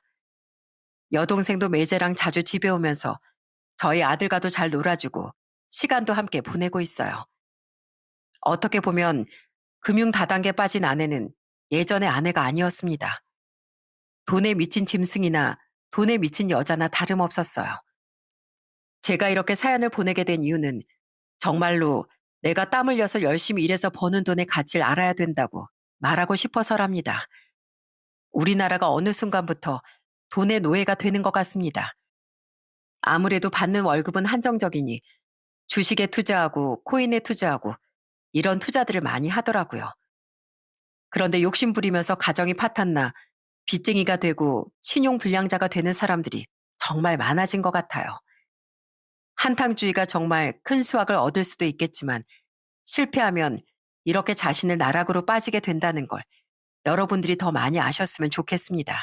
여동생도 매제랑 자주 집에 오면서 저희 아들과도 잘 놀아주고 시간도 함께 보내고 있어요. 어떻게 보면 금융 다단계 빠진 아내는 예전의 아내가 아니었습니다. 돈에 미친 짐승이나 돈에 미친 여자나 다름없었어요. 제가 이렇게 사연을 보내게 된 이유는 정말로 내가 땀 흘려서 열심히 일해서 버는 돈의 가치를 알아야 된다고 말하고 싶어서랍니다. 우리나라가 어느 순간부터 돈의 노예가 되는 것 같습니다. 아무래도 받는 월급은 한정적이니 주식에 투자하고 코인에 투자하고 이런 투자들을 많이 하더라고요. 그런데 욕심 부리면서 가정이 파탄나 빚쟁이가 되고 신용불량자가 되는 사람들이 정말 많아진 것 같아요. 한탕주의가 정말 큰 수확을 얻을 수도 있겠지만 실패하면 이렇게 자신을 나락으로 빠지게 된다는 걸 여러분들이 더 많이 아셨으면 좋겠습니다.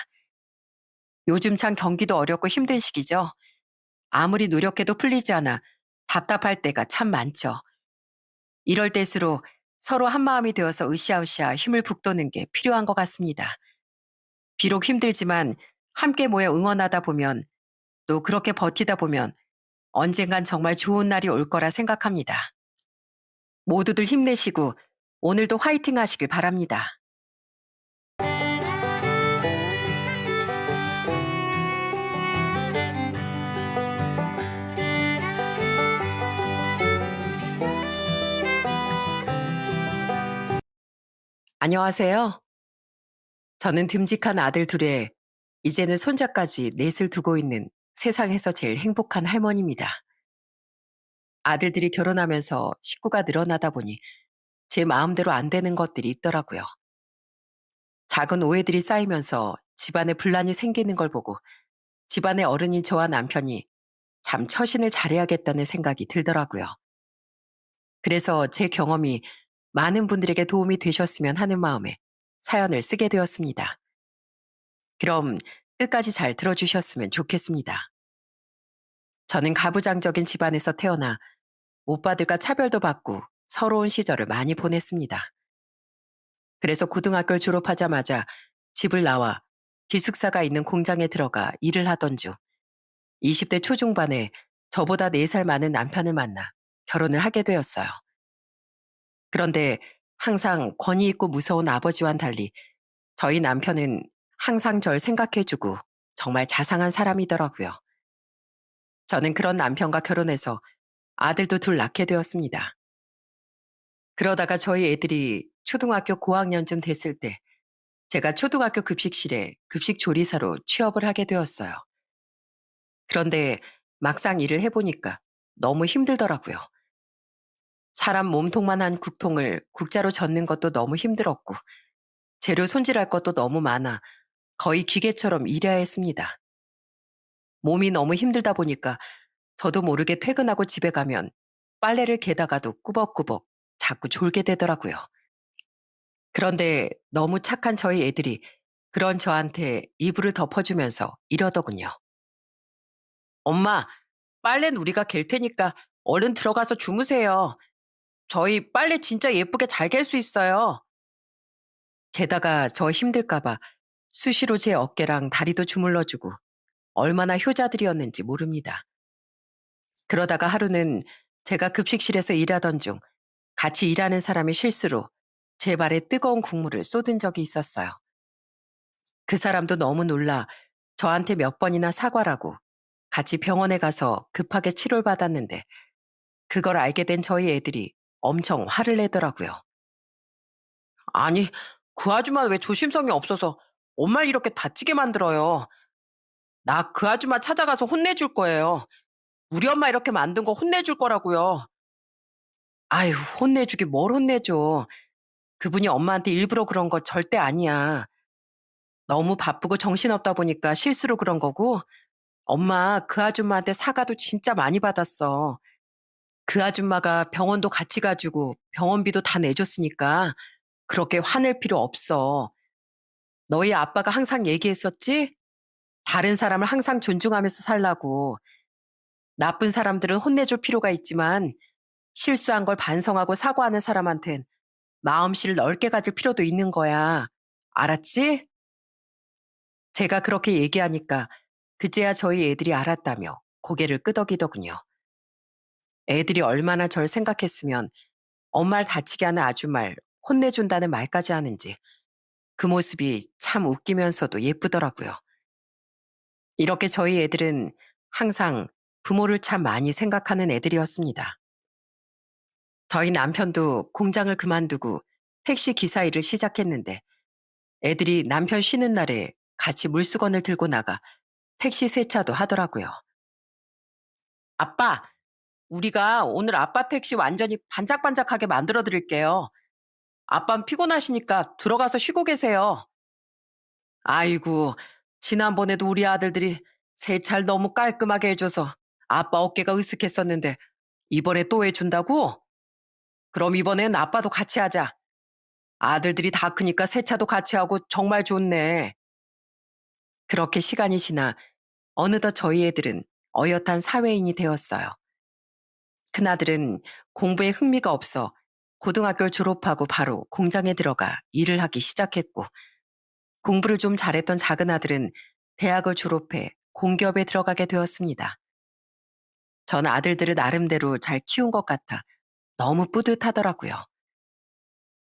요즘 참 경기도 어렵고 힘든 시기죠. 아무리 노력해도 풀리지 않아 답답할 때가 참 많죠. 이럴 때일수록 서로 한마음이 되어서 으쌰으쌰 힘을 북돋는 게 필요한 것 같습니다. 비록 힘들지만 함께 모여 응원하다 보면 또 그렇게 버티다 보면 언젠간 정말 좋은 날이 올 거라 생각합니다. 모두들 힘내시고 오늘도 화이팅 하시길 바랍니다. 안녕하세요. 저는 듬직한 아들 둘에 이제는 손자까지 넷을 두고 있는 세상에서 제일 행복한 할머니입니다. 아들들이 결혼하면서 식구가 늘어나다 보니 제 마음대로 안 되는 것들이 있더라고요. 작은 오해들이 쌓이면서 집안에 분란이 생기는 걸 보고 집안의 어른인 저와 남편이 참 처신을 잘해야겠다는 생각이 들더라고요. 그래서 제 경험이 많은 분들에게 도움이 되셨으면 하는 마음에 사연을 쓰게 되었습니다. 그럼 끝까지 잘 들어주셨으면 좋겠습니다. 저는 가부장적인 집안에서 태어나 오빠들과 차별도 받고 서러운 시절을 많이 보냈습니다. 그래서 고등학교를 졸업하자마자 집을 나와 기숙사가 있는 공장에 들어가 일을 하던 중 20대 초중반에 저보다 4살 많은 남편을 만나 결혼을 하게 되었어요. 그런데 항상 권위 있고 무서운 아버지와는 달리 저희 남편은 항상 절 생각해주고 정말 자상한 사람이더라고요. 저는 그런 남편과 결혼해서 아들도 둘 낳게 되었습니다. 그러다가 저희 애들이 초등학교 고학년쯤 됐을 때 제가 초등학교 급식실에 급식 조리사로 취업을 하게 되었어요. 그런데 막상 일을 해보니까 너무 힘들더라고요. 사람 몸통만 한 국통을 국자로 젓는 것도 너무 힘들었고 재료 손질할 것도 너무 많아 거의 기계처럼 일해야 했습니다. 몸이 너무 힘들다 보니까 저도 모르게 퇴근하고 집에 가면 빨래를 개다가도 꾸벅꾸벅 자꾸 졸게 되더라고요. 그런데 너무 착한 저희 애들이 그런 저한테 이불을 덮어주면서 이러더군요. 엄마, 빨래는 우리가 갤 테니까 얼른 들어가서 주무세요. 저희 빨래 진짜 예쁘게 잘 갤 수 있어요. 게다가 저 힘들까봐 수시로 제 어깨랑 다리도 주물러주고 얼마나 효자들이었는지 모릅니다. 그러다가 하루는 제가 급식실에서 일하던 중 같이 일하는 사람이 실수로 제 발에 뜨거운 국물을 쏟은 적이 있었어요. 그 사람도 너무 놀라 저한테 몇 번이나 사과라고 같이 병원에 가서 급하게 치료를 받았는데 그걸 알게 된 저희 애들이 엄청 화를 내더라고요. 아니, 그 아줌마 왜 조심성이 없어서 엄마를 이렇게 다치게 만들어요? 나 그 아줌마 찾아가서 혼내줄 거예요. 우리 엄마 이렇게 만든 거 혼내줄 거라고요. 아유, 혼내주긴 뭘 혼내줘. 그분이 엄마한테 일부러 그런 거 절대 아니야. 너무 바쁘고 정신없다 보니까 실수로 그런 거고, 엄마 그 아줌마한테 사과도 진짜 많이 받았어. 그 아줌마가 병원도 같이 가지고 병원비도 다 내줬으니까 그렇게 화낼 필요 없어. 너희 아빠가 항상 얘기했었지? 다른 사람을 항상 존중하면서 살라고. 나쁜 사람들은 혼내줄 필요가 있지만 실수한 걸 반성하고 사과하는 사람한텐 마음씨를 넓게 가질 필요도 있는 거야. 알았지? 제가 그렇게 얘기하니까 그제야 저희 애들이 알았다며 고개를 끄덕이더군요. 애들이 얼마나 절 생각했으면 엄마를 다치게 하는 아줌마를 혼내준다는 말까지 하는지 그 모습이 참 웃기면서도 예쁘더라고요. 이렇게 저희 애들은 항상 부모를 참 많이 생각하는 애들이었습니다. 저희 남편도 공장을 그만두고 택시 기사 일을 시작했는데 애들이 남편 쉬는 날에 같이 물수건을 들고 나가 택시 세차도 하더라고요. 아빠, 우리가 오늘 아빠 택시 완전히 반짝반짝하게 만들어 드릴게요. 아빤 피곤하시니까 들어가서 쉬고 계세요. 아이고, 지난번에도 우리 아들들이 세차를 너무 깔끔하게 해줘서 아빠 어깨가 으쓱했었는데 이번에 또 해준다고? 그럼 이번엔 아빠도 같이 하자. 아들들이 다 크니까 세차도 같이 하고 정말 좋네. 그렇게 시간이 지나 어느덧 저희 애들은 어엿한 사회인이 되었어요. 큰아들은 공부에 흥미가 없어 고등학교를 졸업하고 바로 공장에 들어가 일을 하기 시작했고, 공부를 좀 잘했던 작은 아들은 대학을 졸업해 공기업에 들어가게 되었습니다. 전 아들들을 나름대로 잘 키운 것 같아 너무 뿌듯하더라고요.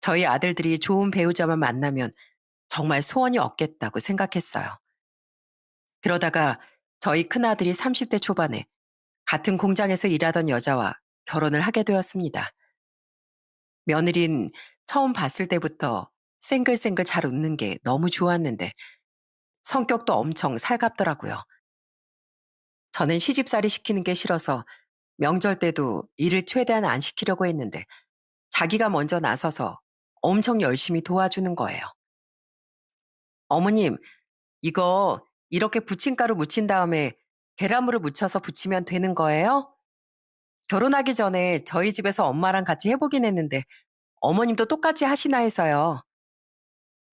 저희 아들들이 좋은 배우자만 만나면 정말 소원이 없겠다고 생각했어요. 그러다가 저희 큰아들이 30대 초반에 같은 공장에서 일하던 여자와 결혼을 하게 되었습니다. 며느린 처음 봤을 때부터 생글생글 잘 웃는 게 너무 좋았는데 성격도 엄청 살갑더라고요. 저는 시집살이 시키는 게 싫어서 명절 때도 일을 최대한 안 시키려고 했는데 자기가 먼저 나서서 엄청 열심히 도와주는 거예요. 어머님, 이거 이렇게 부침가루 묻힌 다음에 계란물을 묻혀서 부치면 되는 거예요? 결혼하기 전에 저희 집에서 엄마랑 같이 해보긴 했는데 어머님도 똑같이 하시나 해서요.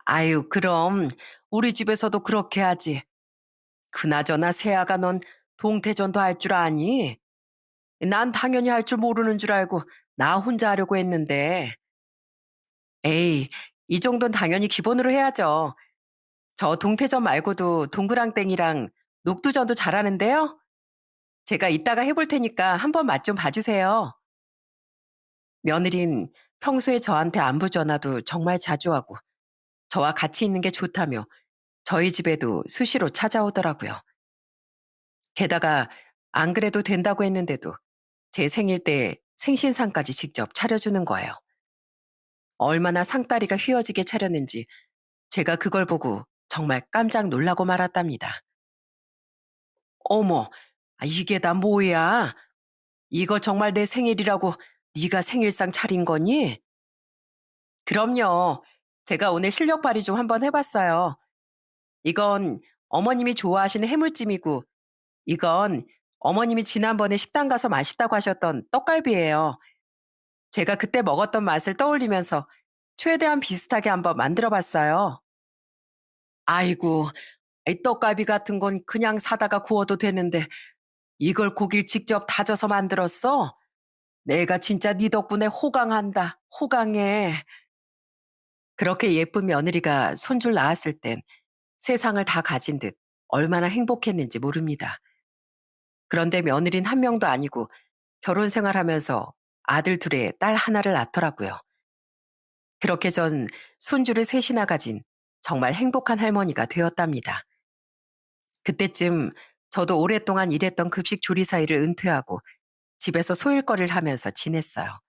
아유, 그럼 우리 집에서도 그렇게 하지. 그나저나 세아가 넌 동태전도 할 줄 아니? 난 당연히 할 줄 모르는 줄 알고 나 혼자 하려고 했는데. 에이, 이 정도는 당연히 기본으로 해야죠. 저 동태전 말고도 동그랑땡이랑 녹두전도 잘하는데요. 제가 이따가 해볼 테니까 한번 맛 좀 봐주세요. 며느린 평소에 저한테 안부 전화도 정말 자주 하고 저와 같이 있는 게 좋다며 저희 집에도 수시로 찾아오더라고요. 게다가 안 그래도 된다고 했는데도 제 생일 때 생신상까지 직접 차려주는 거예요. 얼마나 상다리가 휘어지게 차렸는지 제가 그걸 보고 정말 깜짝 놀라고 말았답니다. 어머, 이게 다 뭐야? 이거 정말 내 생일이라고 네가 생일상 차린 거니? 그럼요. 제가 오늘 실력 발휘 좀 한번 해봤어요. 이건 어머님이 좋아하시는 해물찜이고, 이건 어머님이 지난번에 식당 가서 맛있다고 하셨던 떡갈비예요. 제가 그때 먹었던 맛을 떠올리면서 최대한 비슷하게 한번 만들어 봤어요. 아이고, 이 떡갈비 같은 건 그냥 사다가 구워도 되는데 이걸 고기를 직접 다져서 만들었어? 내가 진짜 네 덕분에 호강한다. 호강해. 그렇게 예쁜 며느리가 손주를 낳았을 땐 세상을 다 가진 듯 얼마나 행복했는지 모릅니다. 그런데 며느린 한 명도 아니고 결혼 생활하면서 아들 둘에 딸 하나를 낳더라고요. 그렇게 전 손주를 셋이나 가진 정말 행복한 할머니가 되었답니다. 그때쯤 저도 오랫동안 일했던 급식 조리사 일을 은퇴하고 집에서 소일거리를 하면서 지냈어요.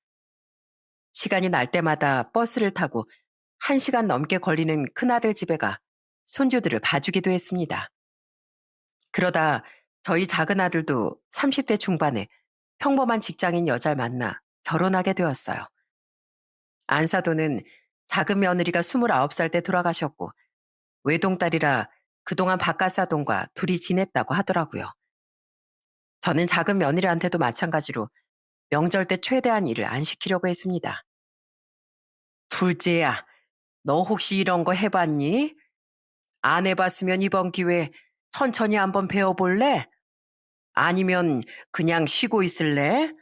시간이 날 때마다 버스를 타고 1시간 넘게 걸리는 큰아들 집에 가 손주들을 봐주기도 했습니다. 그러다 저희 작은 아들도 30대 중반에 평범한 직장인 여자를 만나 결혼하게 되었어요. 안사도는 작은 며느리가 29살 때 돌아가셨고 외동딸이라 그동안 바깥사돈과 둘이 지냈다고 하더라고요. 저는 작은 며느리한테도 마찬가지로 명절 때 최대한 일을 안 시키려고 했습니다. 둘째야, 너 혹시 이런 거 해봤니? 안 해봤으면 이번 기회에 천천히 한번 배워볼래? 아니면 그냥 쉬고 있을래?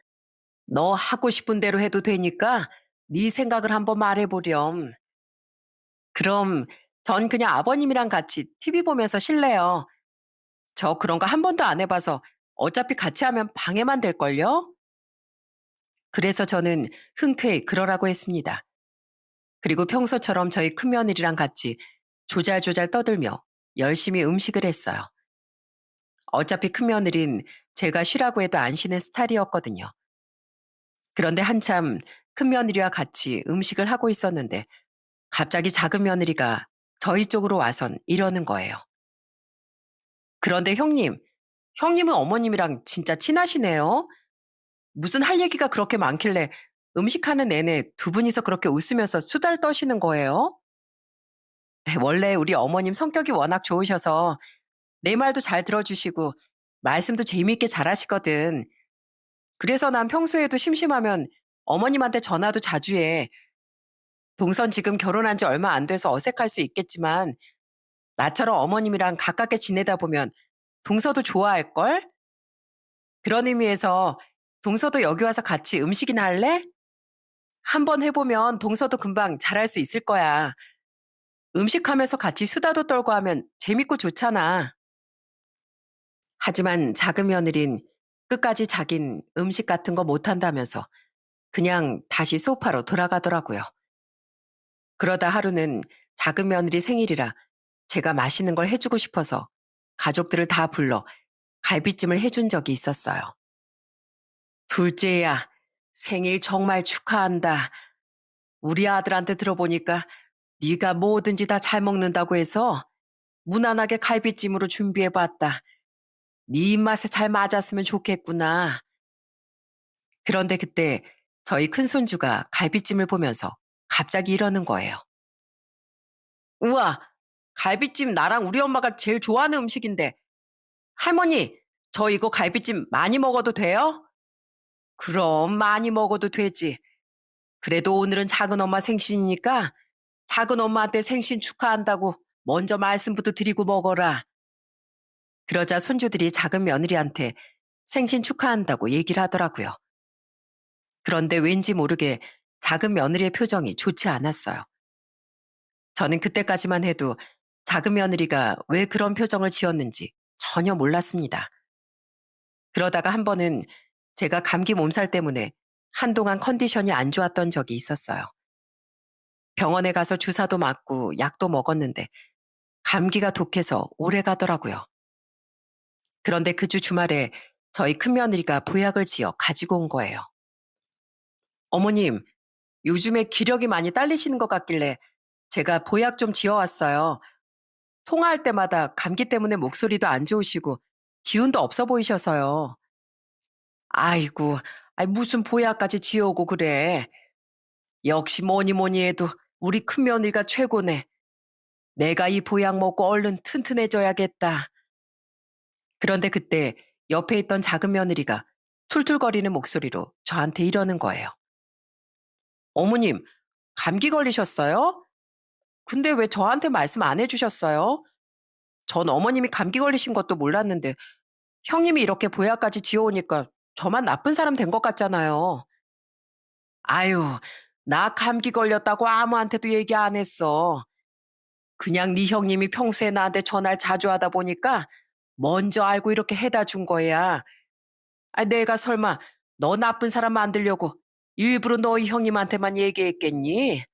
너 하고 싶은 대로 해도 되니까 네 생각을 한번 말해보렴. 그럼 전 그냥 아버님이랑 같이 TV 보면서 쉴래요. 저 그런 거 한 번도 안 해봐서 어차피 같이 하면 방해만 될걸요? 그래서 저는 흔쾌히 그러라고 했습니다. 그리고 평소처럼 저희 큰며느리랑 같이 조잘조잘 떠들며 열심히 음식을 했어요. 어차피 큰며느린 제가 쉬라고 해도 안 쉬는 스타일이었거든요. 그런데 한참 큰며느리와 같이 음식을 하고 있었는데 갑자기 작은 며느리가 저희 쪽으로 와선 이러는 거예요. 그런데 형님은 어머님이랑 진짜 친하시네요. 무슨 할 얘기가 그렇게 많길래 음식하는 내내 두 분이서 그렇게 웃으면서 수다를 떠시는 거예요? 원래 우리 어머님 성격이 워낙 좋으셔서 내 말도 잘 들어주시고 말씀도 재미있게 잘하시거든. 그래서 난 평소에도 심심하면 어머님한테 전화도 자주 해. 동선 지금 결혼한 지 얼마 안 돼서 어색할 수 있겠지만 나처럼 어머님이랑 가깝게 지내다 보면 동서도 좋아할걸? 그런 의미에서 동서도 여기 와서 같이 음식이나 할래? 한번 해보면 동서도 금방 잘할 수 있을 거야. 음식하면서 같이 수다도 떨고 하면 재밌고 좋잖아. 하지만 작은 며느린 끝까지 자긴 음식 같은 거 못한다면서 그냥 다시 소파로 돌아가더라고요. 그러다 하루는 작은 며느리 생일이라 제가 맛있는 걸 해주고 싶어서 가족들을 다 불러 갈비찜을 해준 적이 있었어요. 둘째야, 생일 정말 축하한다. 우리 아들한테 들어보니까 네가 뭐든지 다 잘 먹는다고 해서 무난하게 갈비찜으로 준비해봤다. 네 입맛에 잘 맞았으면 좋겠구나. 그런데 그때 저희 큰손주가 갈비찜을 보면서 갑자기 이러는 거예요. 우와, 갈비찜 나랑 우리 엄마가 제일 좋아하는 음식인데 할머니, 저 이거 갈비찜 많이 먹어도 돼요? 그럼 많이 먹어도 되지. 그래도 오늘은 작은 엄마 생신이니까 작은 엄마한테 생신 축하한다고 먼저 말씀부터 드리고 먹어라. 그러자 손주들이 작은 며느리한테 생신 축하한다고 얘기를 하더라고요. 그런데 왠지 모르게 작은 며느리의 표정이 좋지 않았어요. 저는 그때까지만 해도 작은 며느리가 왜 그런 표정을 지었는지 전혀 몰랐습니다. 그러다가 한 번은 제가 감기 몸살 때문에 한동안 컨디션이 안 좋았던 적이 있었어요. 병원에 가서 주사도 맞고 약도 먹었는데 감기가 독해서 오래 가더라고요. 그런데 그 주 주말에 저희 큰며느리가 보약을 지어 가지고 온 거예요. 어머님, 요즘에 기력이 많이 딸리시는 것 같길래 제가 보약 좀 지어왔어요. 통화할 때마다 감기 때문에 목소리도 안 좋으시고 기운도 없어 보이셔서요. 아이고, 무슨 보약까지 지어오고 그래. 역시 뭐니 뭐니 해도 우리 큰며느리가 최고네. 내가 이 보약 먹고 얼른 튼튼해져야겠다. 그런데 그때 옆에 있던 작은 며느리가 툴툴거리는 목소리로 저한테 이러는 거예요. 어머님, 감기 걸리셨어요? 근데 왜 저한테 말씀 안 해주셨어요? 전 어머님이 감기 걸리신 것도 몰랐는데 형님이 이렇게 보약까지 지어오니까 저만 나쁜 사람 된 것 같잖아요. 아유, 나 감기 걸렸다고 아무한테도 얘기 안 했어. 그냥 네 형님이 평소에 나한테 전화를 자주 하다 보니까 먼저 알고 이렇게 해다 준 거야. 내가 설마 너 나쁜 사람 만들려고 일부러 너희 형님한테만 얘기했겠니?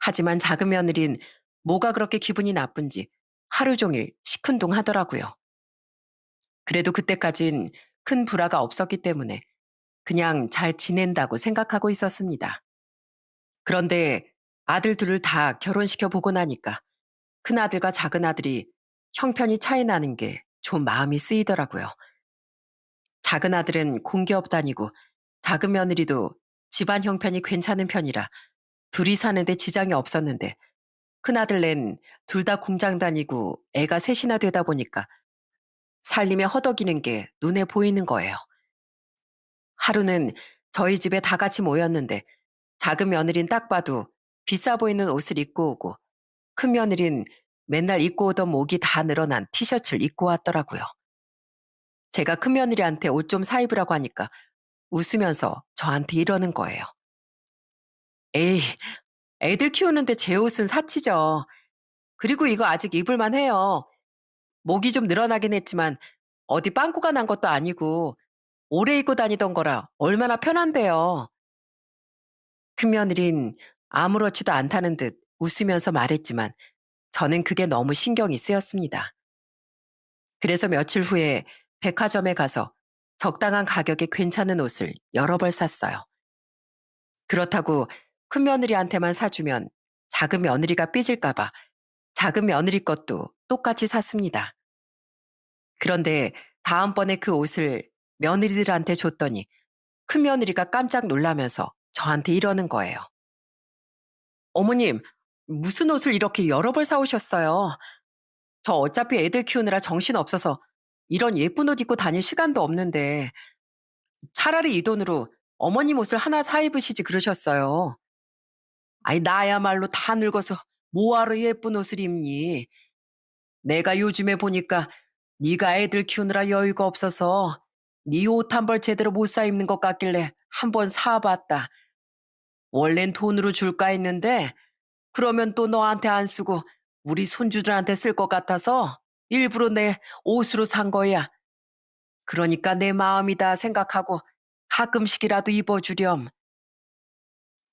하지만 작은 며느린 뭐가 그렇게 기분이 나쁜지 하루 종일 시큰둥하더라고요. 그래도 그때까진 큰 불화가 없었기 때문에 그냥 잘 지낸다고 생각하고 있었습니다. 그런데 아들 둘을 다 결혼시켜 보고 나니까 큰아들과 작은아들이 형편이 차이 나는 게 좀 마음이 쓰이더라고요. 작은 아들은 공기업 다니고 작은 며느리도 집안 형편이 괜찮은 편이라 둘이 사는데 지장이 없었는데 큰아들낸 둘 다 공장 다니고 애가 셋이나 되다 보니까 살림에 허덕이는 게 눈에 보이는 거예요. 하루는 저희 집에 다 같이 모였는데 작은 며느린 딱 봐도 비싸 보이는 옷을 입고 오고 큰 며느린 맨날 입고 오던 목이 다 늘어난 티셔츠를 입고 왔더라고요. 제가 큰 며느리한테 옷 좀 사 입으라고 하니까 웃으면서 저한테 이러는 거예요. 에이, 애들 키우는데 제 옷은 사치죠. 그리고 이거 아직 입을만 해요. 목이 좀 늘어나긴 했지만 어디 빵꾸가 난 것도 아니고 오래 입고 다니던 거라 얼마나 편한데요. 큰며느린 아무렇지도 않다는 듯 웃으면서 말했지만 저는 그게 너무 신경이 쓰였습니다. 그래서 며칠 후에 백화점에 가서 적당한 가격에 괜찮은 옷을 여러 벌 샀어요. 그렇다고 큰며느리한테만 사주면 작은 며느리가 삐질까봐 작은 며느리 것도 똑같이 샀습니다. 그런데 다음번에 그 옷을 며느리들한테 줬더니 큰며느리가 깜짝 놀라면서 저한테 이러는 거예요. 어머님, 무슨 옷을 이렇게 여러 벌 사오셨어요? 저 어차피 애들 키우느라 정신 없어서 이런 예쁜 옷 입고 다닐 시간도 없는데 차라리 이 돈으로 어머님 옷을 하나 사 입으시지 그러셨어요. 아이, 나야말로 다 늙어서 뭐하러 예쁜 옷을 입니? 내가 요즘에 보니까 네가 애들 키우느라 여유가 없어서 네 옷 한 벌 제대로 못 사 입는 것 같길래 한번 사봤다. 원래는 돈으로 줄까 했는데 그러면 또 너한테 안 쓰고 우리 손주들한테 쓸 것 같아서 일부러 내 옷으로 산 거야. 그러니까 내 마음이다 생각하고 가끔씩이라도 입어주렴.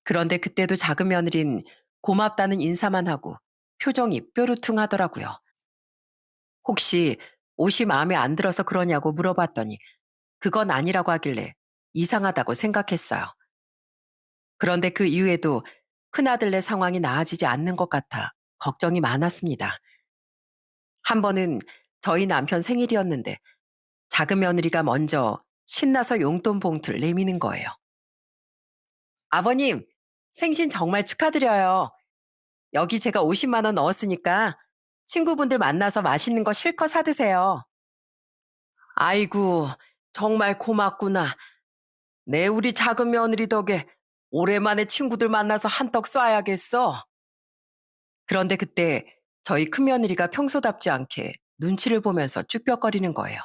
그런데 그때도 작은 며느린 고맙다는 인사만 하고 표정이 뾰루퉁하더라고요. 혹시 옷이 마음에 안 들어서 그러냐고 물어봤더니 그건 아니라고 하길래 이상하다고 생각했어요. 그런데 그 이후에도 큰아들네 상황이 나아지지 않는 것 같아 걱정이 많았습니다. 한 번은 저희 남편 생일이었는데 작은 며느리가 먼저 신나서 용돈 봉투를 내미는 거예요. 아버님, 생신 정말 축하드려요. 여기 제가 50만 원 넣었으니까 친구분들 만나서 맛있는 거 실컷 사드세요. 아이고, 정말 고맙구나. 내 우리 작은 며느리 덕에 오랜만에 친구들 만나서 한턱 쏴야겠어. 그런데 그때 저희 큰며느리가 평소답지 않게 눈치를 보면서 쭈뼛거리는 거예요.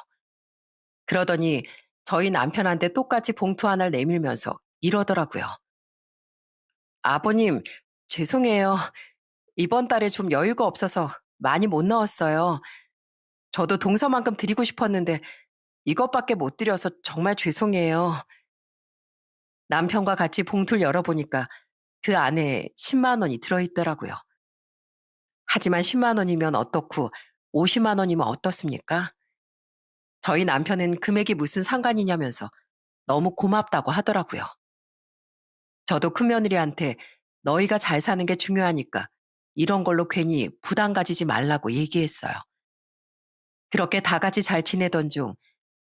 그러더니 저희 남편한테 똑같이 봉투 하나를 내밀면서 이러더라고요. 아버님, 죄송해요. 이번 달에 좀 여유가 없어서 많이 못 넣었어요. 저도 동서만큼 드리고 싶었는데 이것밖에 못 드려서 정말 죄송해요. 남편과 같이 봉투를 열어보니까 그 안에 10만 원이 들어있더라고요. 하지만 10만 원이면 어떻고 50만 원이면 어떻습니까? 저희 남편은 금액이 무슨 상관이냐면서 너무 고맙다고 하더라고요. 저도 큰며느리한테 너희가 잘 사는 게 중요하니까 이런 걸로 괜히 부담 가지지 말라고 얘기했어요. 그렇게 다 같이 잘 지내던 중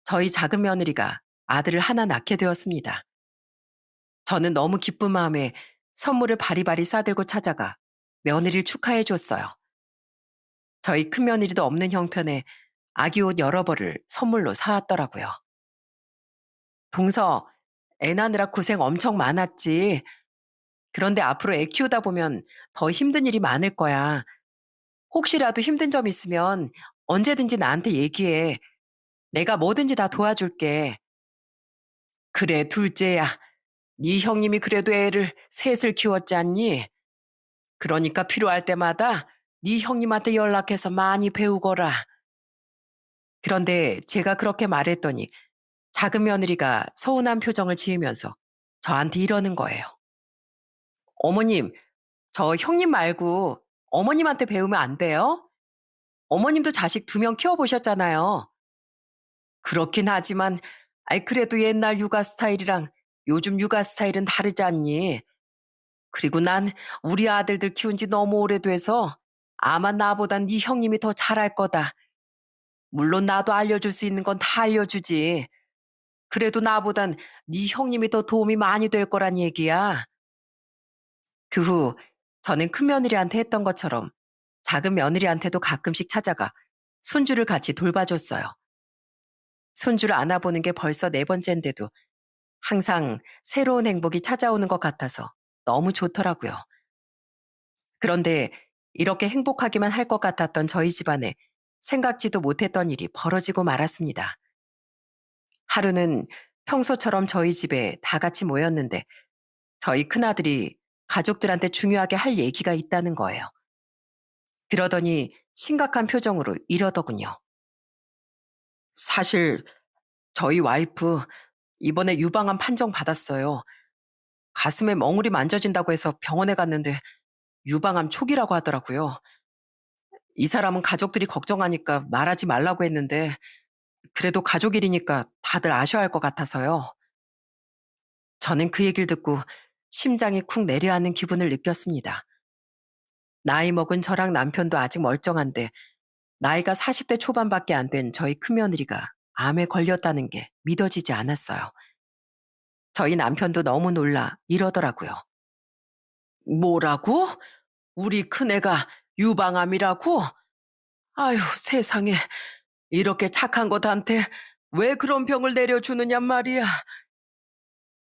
저희 작은 며느리가 아들을 하나 낳게 되었습니다. 저는 너무 기쁜 마음에 선물을 바리바리 싸들고 찾아가 며느리를 축하해 줬어요. 저희 큰며느리도 없는 형편에 아기 옷 여러 벌을 선물로 사왔더라고요. 동서, 애 낳느라 고생 엄청 많았지. 그런데 앞으로 애 키우다 보면 더 힘든 일이 많을 거야. 혹시라도 힘든 점 있으면 언제든지 나한테 얘기해. 내가 뭐든지 다 도와줄게. 그래, 둘째야. 네 형님이 그래도 애를 셋을 키웠지 않니? 그러니까 필요할 때마다 네 형님한테 연락해서 많이 배우거라. 그런데 제가 그렇게 말했더니 작은 며느리가 서운한 표정을 지으면서 저한테 이러는 거예요. 어머님, 저 형님 말고 어머님한테 배우면 안 돼요? 어머님도 자식 2명 키워보셨잖아요. 그렇긴 하지만, 아이, 그래도 옛날 육아 스타일이랑 요즘 육아 스타일은 다르지 않니? 그리고 난 우리 아들들 키운 지 너무 오래돼서 아마 나보단 네 형님이 더 잘할 거다. 물론 나도 알려줄 수 있는 건 다 알려주지. 그래도 나보단 네 형님이 더 도움이 많이 될 거란 얘기야. 그 후 저는 큰며느리한테 했던 것처럼 작은 며느리한테도 가끔씩 찾아가 손주를 같이 돌봐줬어요. 손주를 안아보는 게 벌써 네 번째인데도 항상 새로운 행복이 찾아오는 것 같아서 너무 좋더라고요. 그런데 이렇게 행복하기만 할 것 같았던 저희 집안에 생각지도 못했던 일이 벌어지고 말았습니다. 하루는 평소처럼 저희 집에 다 같이 모였는데 저희 큰아들이 가족들한테 중요하게 할 얘기가 있다는 거예요. 그러더니 심각한 표정으로 이러더군요. 사실 저희 와이프 이번에 유방암 판정 받았어요. 가슴에 멍울이 만져진다고 해서 병원에 갔는데 유방암 초기라고 하더라고요. 이 사람은 가족들이 걱정하니까 말하지 말라고 했는데 그래도 가족 일이니까 다들 아셔야 할 것 같아서요. 저는 그 얘기를 듣고 심장이 쿵 내려앉는 기분을 느꼈습니다. 나이 먹은 저랑 남편도 아직 멀쩡한데 나이가 40대 초반밖에 안 된 저희 큰며느리가 암에 걸렸다는 게 믿어지지 않았어요. 저희 남편도 너무 놀라 이러더라고요. 뭐라고? 우리 큰애가 유방암이라고? 아휴, 세상에. 이렇게 착한 것한테 왜 그런 병을 내려주느냔 말이야.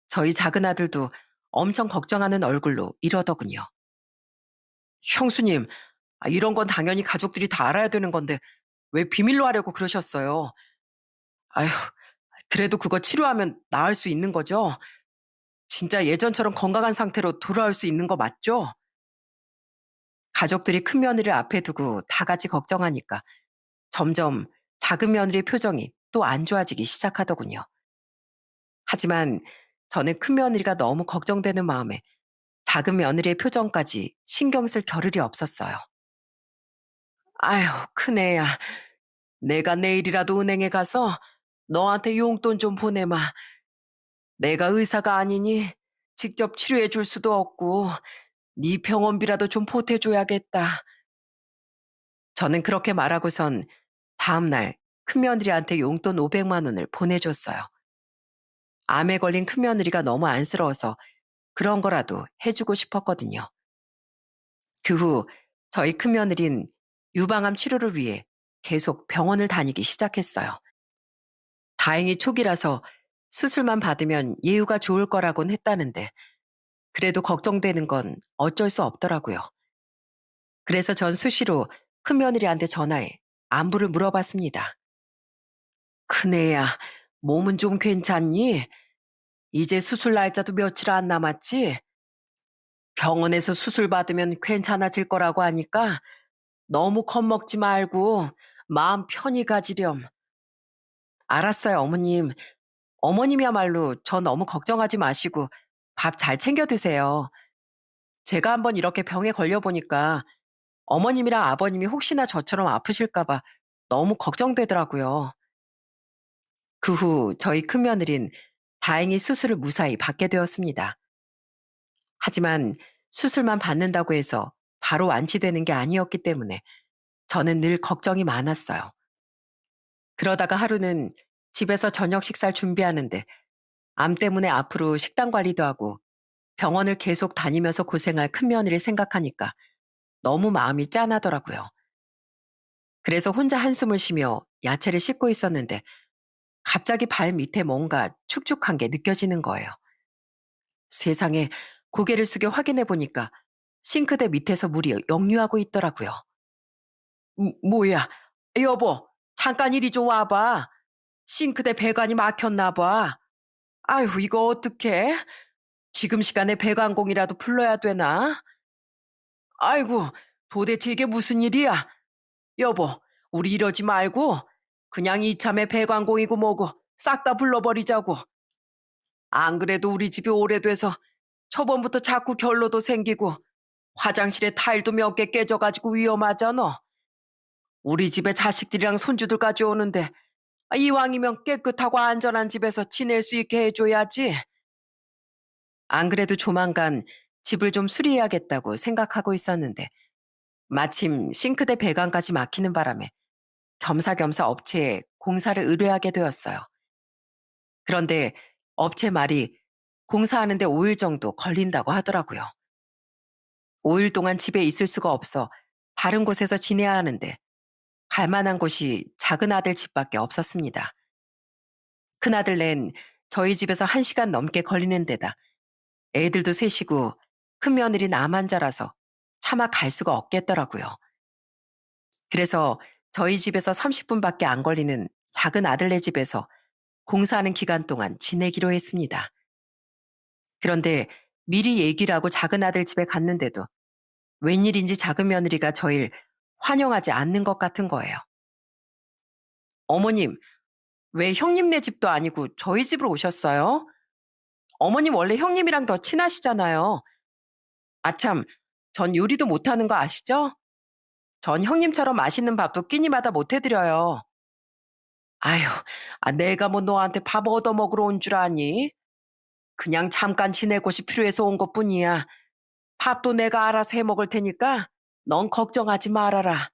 저희 작은 아들도 엄청 걱정하는 얼굴로 이러더군요. 형수님, 이런 건 당연히 가족들이 다 알아야 되는 건데 왜 비밀로 하려고 그러셨어요? 아휴, 그래도 그거 치료하면 나을 수 있는 거죠? 진짜 예전처럼 건강한 상태로 돌아올 수 있는 거 맞죠? 가족들이 큰 며느리를 앞에 두고 다 같이 걱정하니까 점점 작은 며느리의 표정이 또 안 좋아지기 시작하더군요. 하지만 저는 큰 며느리가 너무 걱정되는 마음에 작은 며느리의 표정까지 신경 쓸 겨를이 없었어요. 아휴, 큰애야. 내가 내일이라도 은행에 가서 너한테 용돈 좀 보내마. 내가 의사가 아니니 직접 치료해 줄 수도 없고 네 병원비라도 좀 보태줘야겠다. 저는 그렇게 말하고선 다음 날 큰며느리한테 용돈 500만 원을 보내줬어요. 암에 걸린 큰며느리가 너무 안쓰러워서 그런 거라도 해주고 싶었거든요. 그 후 저희 큰며느린 유방암 치료를 위해 계속 병원을 다니기 시작했어요. 다행히 초기라서 수술만 받으면 예후가 좋을 거라곤 했다는데 그래도 걱정되는 건 어쩔 수 없더라고요. 그래서 전 수시로 큰며느리한테 전화해 안부를 물어봤습니다. 큰애야, 몸은 좀 괜찮니? 이제 수술 날짜도 며칠 안 남았지? 병원에서 수술 받으면 괜찮아질 거라고 하니까 너무 겁먹지 말고 마음 편히 가지렴. 알았어요, 어머님. 어머님이야말로 저 너무 걱정하지 마시고 밥 잘 챙겨 드세요. 제가 한번 이렇게 병에 걸려보니까 어머님이랑 아버님이 혹시나 저처럼 아프실까봐 너무 걱정되더라고요. 그 후 저희 큰며느린 다행히 수술을 무사히 받게 되었습니다. 하지만 수술만 받는다고 해서 바로 완치되는 게 아니었기 때문에 저는 늘 걱정이 많았어요. 그러다가 하루는 집에서 저녁 식사를 준비하는데 암 때문에 앞으로 식단 관리도 하고 병원을 계속 다니면서 고생할 큰며느리 생각하니까 너무 마음이 짠하더라고요. 그래서 혼자 한숨을 쉬며 야채를 씻고 있었는데 갑자기 발 밑에 뭔가 축축한 게 느껴지는 거예요. 세상에 고개를 숙여 확인해 보니까 싱크대 밑에서 물이 역류하고 있더라고요. 뭐야? 여보, 잠깐 이리 좀 와봐. 싱크대 배관이 막혔나 봐. 아휴, 이거 어떡해? 지금 시간에 배관공이라도 불러야 되나? 아이고, 도대체 이게 무슨 일이야? 여보, 우리 이러지 말고 그냥 이참에 배관공이고 뭐고 싹 다 불러버리자고. 안 그래도 우리 집이 오래돼서 저번부터 자꾸 결로도 생기고 화장실에 타일도 몇 개 깨져가지고 위험하잖아. 우리 집에 자식들이랑 손주들까지 오는데 이왕이면 깨끗하고 안전한 집에서 지낼 수 있게 해줘야지. 안 그래도 조만간 집을 좀 수리해야겠다고 생각하고 있었는데 마침 싱크대 배관까지 막히는 바람에 겸사겸사 업체에 공사를 의뢰하게 되었어요. 그런데 업체 말이 공사하는데 5일 정도 걸린다고 하더라고요. 5일 동안 집에 있을 수가 없어 다른 곳에서 지내야 하는데 갈 만한 곳이 작은 아들 집밖에 없었습니다. 큰아들낸 저희 집에서 1시간 넘게 걸리는 데다 애들도 셋이고 큰 며느리 나만 자라서 차마 갈 수가 없겠더라고요. 그래서 저희 집에서 30분밖에 안 걸리는 작은 아들네 집에서 공사하는 기간 동안 지내기로 했습니다. 그런데 미리 얘기를 하고 작은 아들 집에 갔는데도 웬일인지 작은 며느리가 저희를 환영하지 않는 것 같은 거예요. 어머님, 왜 형님네 집도 아니고 저희 집으로 오셨어요? 어머님 원래 형님이랑 더 친하시잖아요. 아참, 전 요리도 못하는 거 아시죠? 전 형님처럼 맛있는 밥도 끼니마다 못 해드려요. 아휴, 내가 뭐 너한테 밥 얻어먹으러 온 줄 아니? 그냥 잠깐 지낼 곳이 필요해서 온 것뿐이야. 밥도 내가 알아서 해 먹을 테니까 넌 걱정하지 말아라.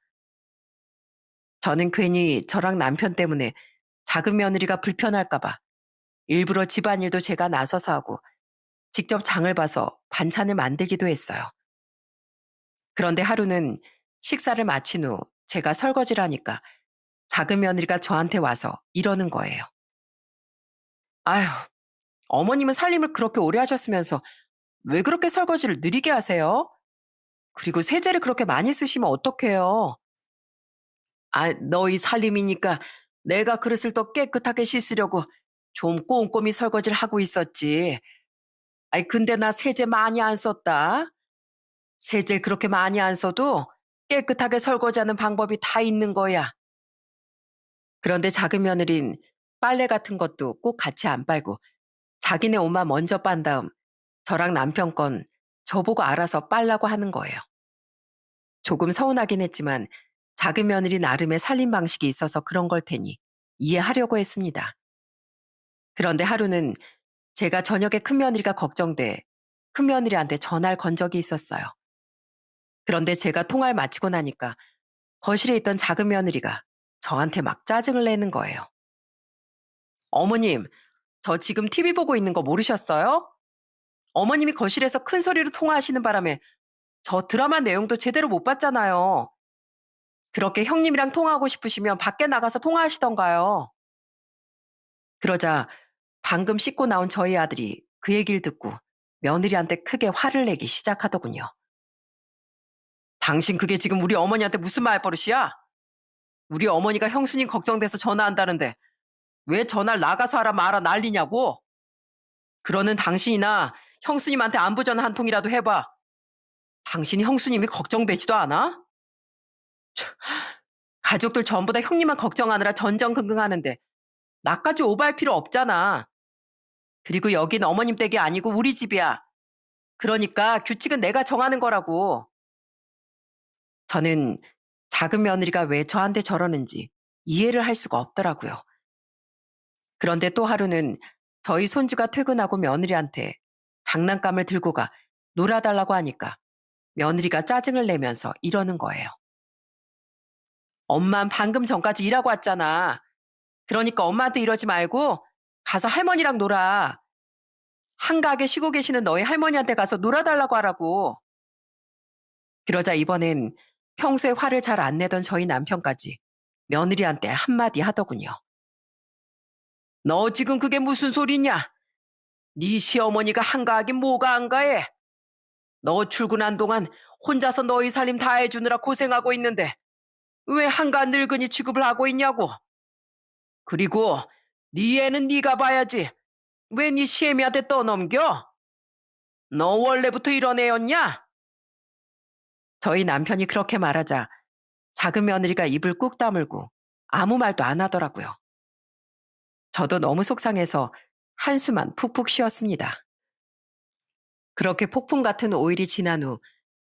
저는 괜히 저랑 남편 때문에 작은 며느리가 불편할까봐 일부러 집안일도 제가 나서서 하고 직접 장을 봐서 반찬을 만들기도 했어요. 그런데 하루는 식사를 마친 후 제가 설거지를 하니까 작은 며느리가 저한테 와서 이러는 거예요. 아휴, 어머님은 살림을 그렇게 오래 하셨으면서 왜 그렇게 설거지를 느리게 하세요? 그리고 세제를 그렇게 많이 쓰시면 어떡해요? 너희 살림이니까 내가 그릇을 더 깨끗하게 씻으려고 좀 꼼꼼히 설거지를 하고 있었지. 근데 나 세제 많이 안 썼다. 세제를 그렇게 많이 안 써도 깨끗하게 설거지하는 방법이 다 있는 거야. 그런데 작은 며느린 빨래 같은 것도 꼭 같이 안 빨고 자기네 옷만 먼저 빤 다음 저랑 남편 건 저보고 알아서 빨라고 하는 거예요. 조금 서운하긴 했지만 작은 며느리 나름의 살림 방식이 있어서 그런 걸 테니 이해하려고 했습니다. 그런데 하루는 제가 저녁에 큰며느리가 걱정돼 큰며느리한테 전화를 건 적이 있었어요. 그런데 제가 통화를 마치고 나니까 거실에 있던 작은 며느리가 저한테 막 짜증을 내는 거예요. 어머님, 저 지금 TV 보고 있는 거 모르셨어요? 어머님이 거실에서 큰 소리로 통화하시는 바람에 저 드라마 내용도 제대로 못 봤잖아요. 그렇게 형님이랑 통화하고 싶으시면 밖에 나가서 통화하시던가요. 그러자 방금 씻고 나온 저희 아들이 그 얘기를 듣고 며느리한테 크게 화를 내기 시작하더군요. 당신 그게 지금 우리 어머니한테 무슨 말버릇이야? 우리 어머니가 형수님 걱정돼서 전화한다는데 왜 전화를 나가서 하라 마라 난리냐고? 그러는 당신이나 형수님한테 안부 전화 한 통이라도 해봐. 당신이 형수님이 걱정되지도 않아? 가족들 전부 다 형님만 걱정하느라 전전긍긍하는데 나까지 오버할 필요 없잖아. 그리고 여긴 어머님 댁이 아니고 우리 집이야. 그러니까 규칙은 내가 정하는 거라고. 저는 작은 며느리가 왜 저한테 저러는지 이해를 할 수가 없더라고요. 그런데 또 하루는 저희 손주가 퇴근하고 며느리한테 장난감을 들고 가 놀아달라고 하니까 며느리가 짜증을 내면서 이러는 거예요. 엄만 방금 전까지 일하고 왔잖아. 그러니까 엄마한테 이러지 말고 가서 할머니랑 놀아. 한가하게 쉬고 계시는 너희 할머니한테 가서 놀아달라고 하라고. 그러자 이번엔 평소에 화를 잘 안 내던 저희 남편까지 며느리한테 한마디 하더군요. 너 지금 그게 무슨 소리냐? 네 시어머니가 한가하긴 뭐가 한가해? 너 출근한 동안 혼자서 너희 살림 다 해주느라 고생하고 있는데 왜 한가한 늙은이 취급을 하고 있냐고. 그리고 네 애는 네가 봐야지. 왜 네 시애미한테 떠넘겨? 너 원래부터 이런 애였냐? 저희 남편이 그렇게 말하자 작은 며느리가 입을 꾹 다물고 아무 말도 안 하더라고요. 저도 너무 속상해서 한숨만 푹푹 쉬었습니다. 그렇게 폭풍 같은 5일이 지난 후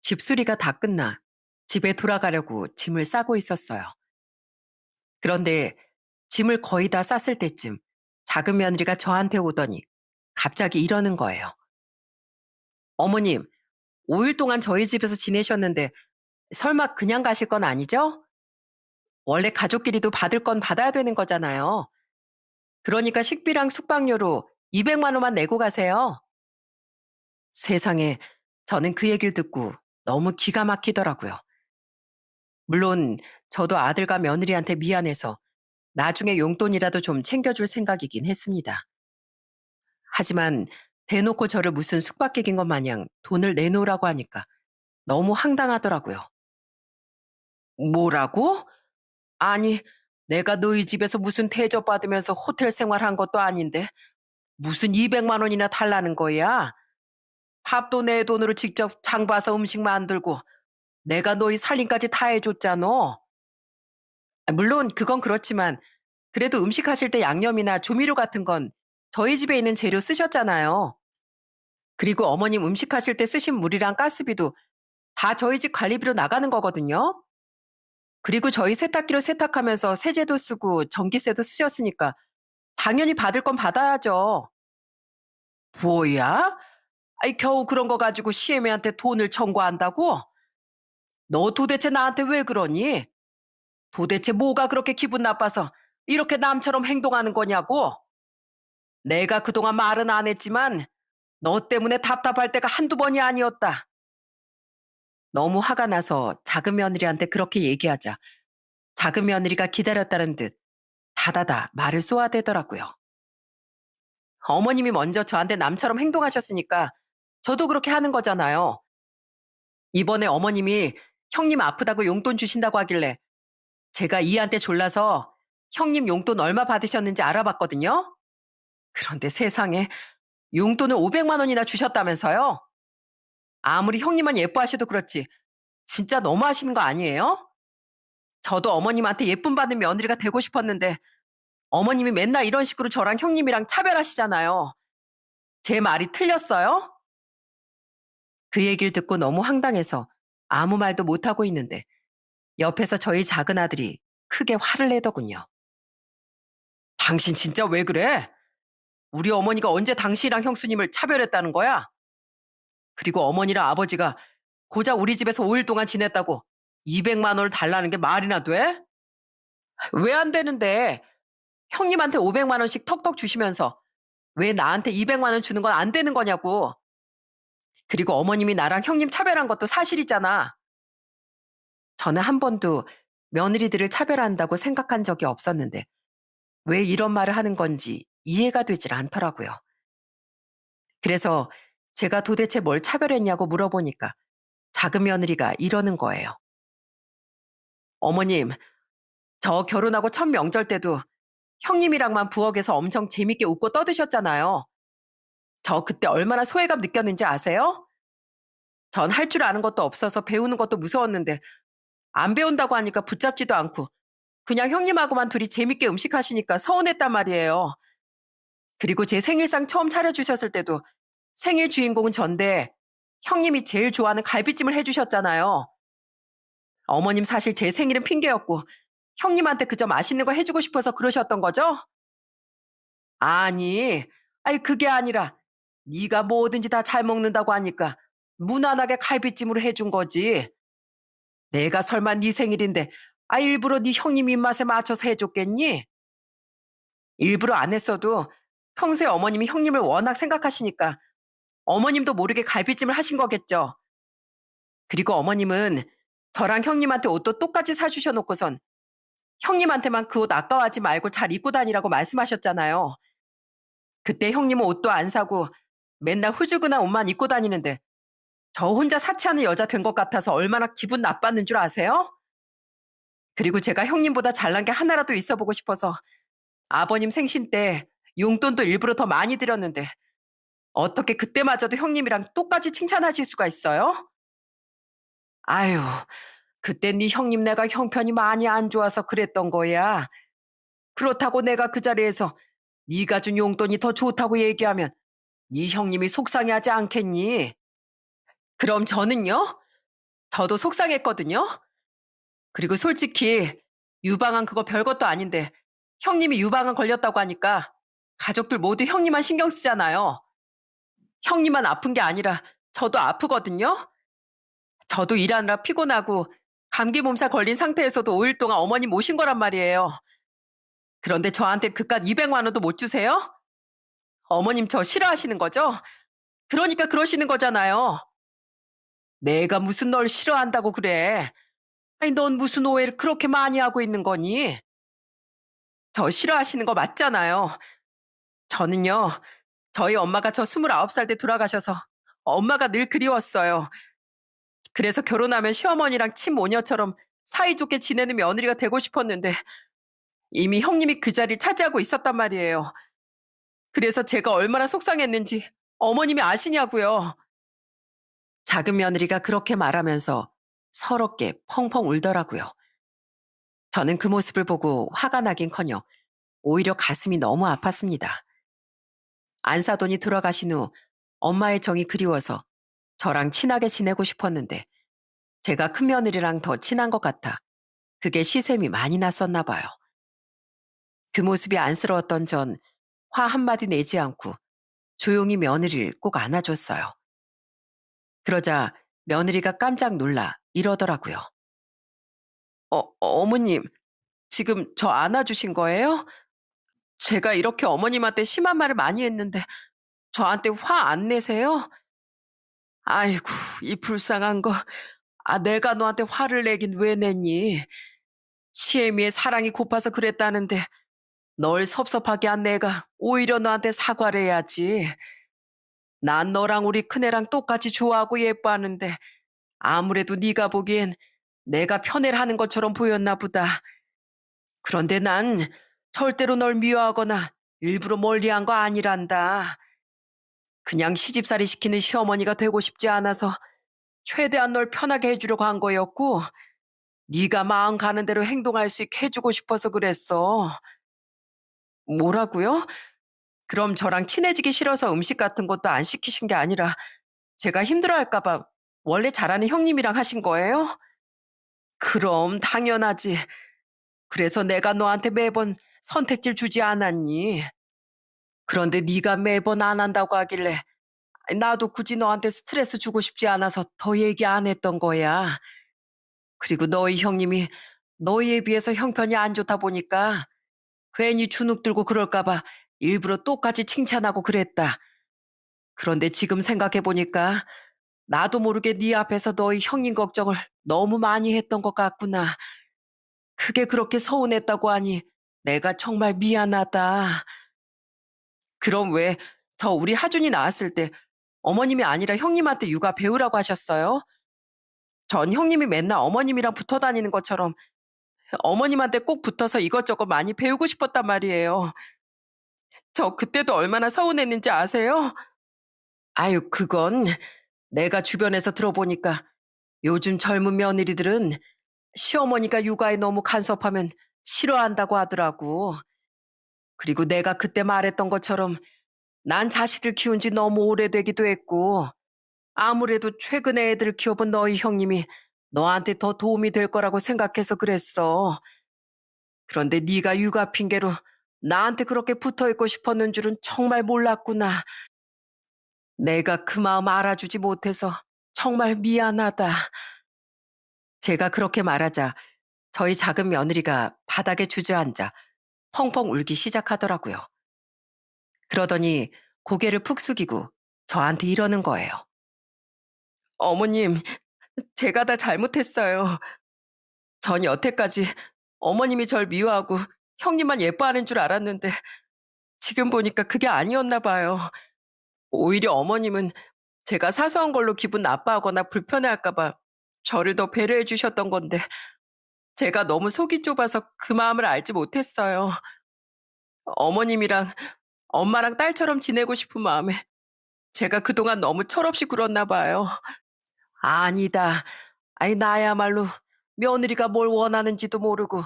집수리가 다 끝나 집에 돌아가려고 짐을 싸고 있었어요. 그런데 짐을 거의 다 쌌을 때쯤 작은 며느리가 저한테 오더니 갑자기 이러는 거예요. 어머님, 5일 동안 저희 집에서 지내셨는데 설마 그냥 가실 건 아니죠? 원래 가족끼리도 받을 건 받아야 되는 거잖아요. 그러니까 식비랑 숙박료로 200만 원만 내고 가세요. 세상에, 저는 그 얘기를 듣고 너무 기가 막히더라고요. 물론 저도 아들과 며느리한테 미안해서 나중에 용돈이라도 좀 챙겨줄 생각이긴 했습니다. 하지만 대놓고 저를 무슨 숙박객인 것 마냥 돈을 내놓으라고 하니까 너무 황당하더라고요. 뭐라고? 아니, 내가 너희 집에서 무슨 대접받으면서 호텔 생활한 것도 아닌데 무슨 200만 원이나 달라는 거야? 밥도 내 돈으로 직접 장 봐서 음식 만들고 내가 너희 살림까지 다 해줬잖아. 물론 그건 그렇지만 그래도 음식 하실 때 양념이나 조미료 같은 건 저희 집에 있는 재료 쓰셨잖아요. 그리고 어머님 음식 하실 때 쓰신 물이랑 가스비도 다 저희 집 관리비로 나가는 거거든요. 그리고 저희 세탁기로 세탁하면서 세제도 쓰고 전기세도 쓰셨으니까 당연히 받을 건 받아야죠. 뭐야? 아이, 겨우 그런 거 가지고 시애미한테 돈을 청구한다고? 너 도대체 나한테 왜 그러니? 도대체 뭐가 그렇게 기분 나빠서 이렇게 남처럼 행동하는 거냐고? 내가 그동안 말은 안 했지만 너 때문에 답답할 때가 한두 번이 아니었다. 너무 화가 나서 작은 며느리한테 그렇게 얘기하자 작은 며느리가 기다렸다는 듯 다다다 말을 쏘아대더라고요. 어머님이 먼저 저한테 남처럼 행동하셨으니까 저도 그렇게 하는 거잖아요. 이번에 어머님이 형님 아프다고 용돈 주신다고 하길래 제가 이한테 졸라서 형님 용돈 얼마 받으셨는지 알아봤거든요. 그런데 세상에 용돈을 500만 원이나 주셨다면서요? 아무리 형님만 예뻐하셔도 그렇지 진짜 너무하시는 거 아니에요? 저도 어머님한테 예쁨 받는 며느리가 되고 싶었는데 어머님이 맨날 이런 식으로 저랑 형님이랑 차별하시잖아요. 제 말이 틀렸어요? 그 얘기를 듣고 너무 황당해서 아무 말도 못하고 있는데 옆에서 저희 작은 아들이 크게 화를 내더군요. 당신 진짜 왜 그래? 우리 어머니가 언제 당신이랑 형수님을 차별했다는 거야? 그리고 어머니랑 아버지가 고작 우리 집에서 5일 동안 지냈다고 200만 원을 달라는 게 말이나 돼? 왜 안 되는데? 형님한테 500만 원씩 턱턱 주시면서 왜 나한테 200만 원 주는 건 안 되는 거냐고. 그리고 어머님이 나랑 형님 차별한 것도 사실이잖아. 저는 한 번도 며느리들을 차별한다고 생각한 적이 없었는데 왜 이런 말을 하는 건지 이해가 되질 않더라고요. 그래서 제가 도대체 뭘 차별했냐고 물어보니까 작은 며느리가 이러는 거예요. 어머님, 저 결혼하고 첫 명절 때도 형님이랑만 부엌에서 엄청 재밌게 웃고 떠드셨잖아요. 저 그때 얼마나 소외감 느꼈는지 아세요? 전 할 줄 아는 것도 없어서 배우는 것도 무서웠는데 안 배운다고 하니까 붙잡지도 않고 그냥 형님하고만 둘이 재밌게 음식하시니까 서운했단 말이에요. 그리고 제 생일상 처음 차려주셨을 때도 생일 주인공은 전데 형님이 제일 좋아하는 갈비찜을 해주셨잖아요. 어머님 사실 제 생일은 핑계였고 형님한테 그저 맛있는 거 해주고 싶어서 그러셨던 거죠? 아니, 아니 그게 아니라 네가 뭐든지 다 잘 먹는다고 하니까 무난하게 갈비찜으로 해준 거지. 내가 설마 네 생일인데 일부러 네 형님 입맛에 맞춰서 해줬겠니? 일부러 안 했어도 평소에 어머님이 형님을 워낙 생각하시니까 어머님도 모르게 갈비찜을 하신 거겠죠. 그리고 어머님은 저랑 형님한테 옷도 똑같이 사주셔 놓고선 형님한테만 그 옷 아까워하지 말고 잘 입고 다니라고 말씀하셨잖아요. 그때 형님은 옷도 안 사고 맨날 후줄근한 옷만 입고 다니는데 저 혼자 사치하는 여자 된 것 같아서 얼마나 기분 나빴는 줄 아세요? 그리고 제가 형님보다 잘난 게 하나라도 있어 보고 싶어서 아버님 생신 때 용돈도 일부러 더 많이 드렸는데 어떻게 그때마저도 형님이랑 똑같이 칭찬하실 수가 있어요? 아유, 그때 네 형님 내가 형편이 많이 안 좋아서 그랬던 거야. 그렇다고 내가 그 자리에서 네가 준 용돈이 더 좋다고 얘기하면 네 형님이 속상해하지 않겠니? 그럼 저는요? 저도 속상했거든요. 그리고 솔직히 유방암 그거 별것도 아닌데 형님이 유방암 걸렸다고 하니까 가족들 모두 형님만 신경 쓰잖아요. 형님만 아픈 게 아니라 저도 아프거든요. 저도 일하느라 피곤하고 감기 몸살 걸린 상태에서도 5일 동안 어머님 모신 거란 말이에요. 그런데 저한테 그깟 200만 원도 못 주세요? 어머님 저 싫어하시는 거죠? 그러니까 그러시는 거잖아요. 내가 무슨 널 싫어한다고 그래. 아니, 넌 무슨 오해를 그렇게 많이 하고 있는 거니? 저 싫어하시는 거 맞잖아요. 저는요, 저희 엄마가 저 29살 때 돌아가셔서 엄마가 늘 그리웠어요. 그래서 결혼하면 시어머니랑 친모녀처럼 사이좋게 지내는 며느리가 되고 싶었는데 이미 형님이 그 자리를 차지하고 있었단 말이에요. 그래서 제가 얼마나 속상했는지 어머님이 아시냐고요. 작은 며느리가 그렇게 말하면서 서럽게 펑펑 울더라고요. 저는 그 모습을 보고 화가 나긴커녕 오히려 가슴이 너무 아팠습니다. 안사돈이 돌아가신 후 엄마의 정이 그리워서 저랑 친하게 지내고 싶었는데 제가 큰며느리랑 더 친한 것 같아 그게 시샘이 많이 났었나 봐요. 그 모습이 안쓰러웠던 전 화 한마디 내지 않고 조용히 며느리를 꼭 안아줬어요. 그러자 며느리가 깜짝 놀라 이러더라고요. 어머님, 지금 저 안아주신 거예요? 제가 이렇게 어머님한테 심한 말을 많이 했는데 저한테 화 안 내세요? 아이고, 이 불쌍한 거. 아, 내가 너한테 화를 내긴 왜 냈니? 시애미의 사랑이 고파서 그랬다는데 널 섭섭하게 한 내가 오히려 너한테 사과를 해야지. 난 너랑 우리 큰애랑 똑같이 좋아하고 예뻐하는데 아무래도 네가 보기엔 내가 편애를 하는 것처럼 보였나 보다. 그런데 난 절대로 널 미워하거나 일부러 멀리한 거 아니란다. 그냥 시집살이 시키는 시어머니가 되고 싶지 않아서 최대한 널 편하게 해주려고 한 거였고 네가 마음 가는 대로 행동할 수 있게 해주고 싶어서 그랬어. 뭐라고요? 그럼 저랑 친해지기 싫어서 음식 같은 것도 안 시키신 게 아니라 제가 힘들어할까 봐 원래 잘하는 형님이랑 하신 거예요? 그럼 당연하지. 그래서 내가 너한테 매번 선택지를 주지 않았니? 그런데 네가 매번 안 한다고 하길래 나도 굳이 너한테 스트레스 주고 싶지 않아서 더 얘기 안 했던 거야. 그리고 너희 형님이 너희에 비해서 형편이 안 좋다 보니까 괜히 주눅 들고 그럴까 봐 일부러 똑같이 칭찬하고 그랬다. 그런데 지금 생각해 보니까 나도 모르게 네 앞에서 너희 형님 걱정을 너무 많이 했던 것 같구나. 그게 그렇게 서운했다고 하니 내가 정말 미안하다. 그럼 왜 저 우리 하준이 낳았을 때 어머님이 아니라 형님한테 육아 배우라고 하셨어요? 전 형님이 맨날 어머님이랑 붙어 다니는 것처럼 어머님한테 꼭 붙어서 이것저것 많이 배우고 싶었단 말이에요. 저 그때도 얼마나 서운했는지 아세요? 아유, 그건 내가 주변에서 들어보니까 요즘 젊은 며느리들은 시어머니가 육아에 너무 간섭하면 싫어한다고 하더라고. 그리고 내가 그때 말했던 것처럼 난 자식을 키운 지 너무 오래되기도 했고 아무래도 최근에 애들 키워본 너희 형님이 너한테 더 도움이 될 거라고 생각해서 그랬어. 그런데 네가 육아 핑계로 나한테 그렇게 붙어 있고 싶었는 줄은 정말 몰랐구나. 내가 그 마음 알아주지 못해서 정말 미안하다. 제가 그렇게 말하자 저희 작은 며느리가 바닥에 주저앉아 펑펑 울기 시작하더라고요. 그러더니 고개를 푹 숙이고 저한테 이러는 거예요. 어머님, 제가 다 잘못했어요. 전 여태까지 어머님이 절 미워하고 형님만 예뻐하는 줄 알았는데 지금 보니까 그게 아니었나 봐요. 오히려 어머님은 제가 사소한 걸로 기분 나빠하거나 불편해할까 봐 저를 더 배려해 주셨던 건데 제가 너무 속이 좁아서 그 마음을 알지 못했어요. 어머님이랑 엄마랑 딸처럼 지내고 싶은 마음에 제가 그동안 너무 철없이 굴었나 봐요. 아니다. 아니, 나야말로 며느리가 뭘 원하는지도 모르고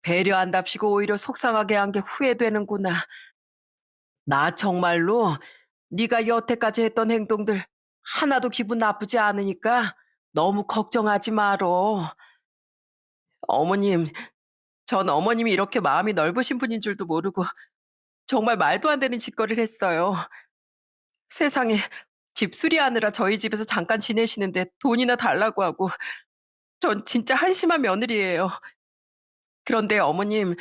배려한답시고 오히려 속상하게 한 게 후회되는구나. 나 정말로 네가 여태까지 했던 행동들 하나도 기분 나쁘지 않으니까 너무 걱정하지 말어. 어머님, 전 어머님이 이렇게 마음이 넓으신 분인 줄도 모르고 정말 말도 안 되는 짓거리를 했어요. 세상에, 집 수리하느라 저희 집에서 잠깐 지내시는데 돈이나 달라고 하고 전 진짜 한심한 며느리예요. 그런데 어머님,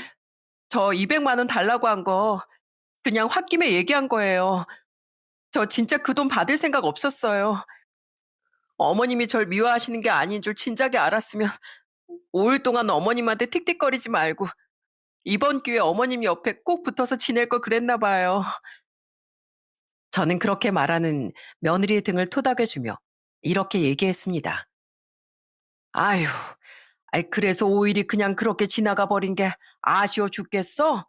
저 200만 원 달라고 한 거 그냥 홧김에 얘기한 거예요. 저 진짜 그 돈 받을 생각 없었어요. 어머님이 절 미워하시는 게 아닌 줄 진작에 알았으면 5일 동안 어머님한테 틱틱거리지 말고 이번 기회에 어머님 옆에 꼭 붙어서 지낼 걸 그랬나 봐요. 저는 그렇게 말하는 며느리의 등을 토닥여주며 이렇게 얘기했습니다. 아휴, 아이 그래서 5일이 그냥 그렇게 지나가 버린 게 아쉬워 죽겠어?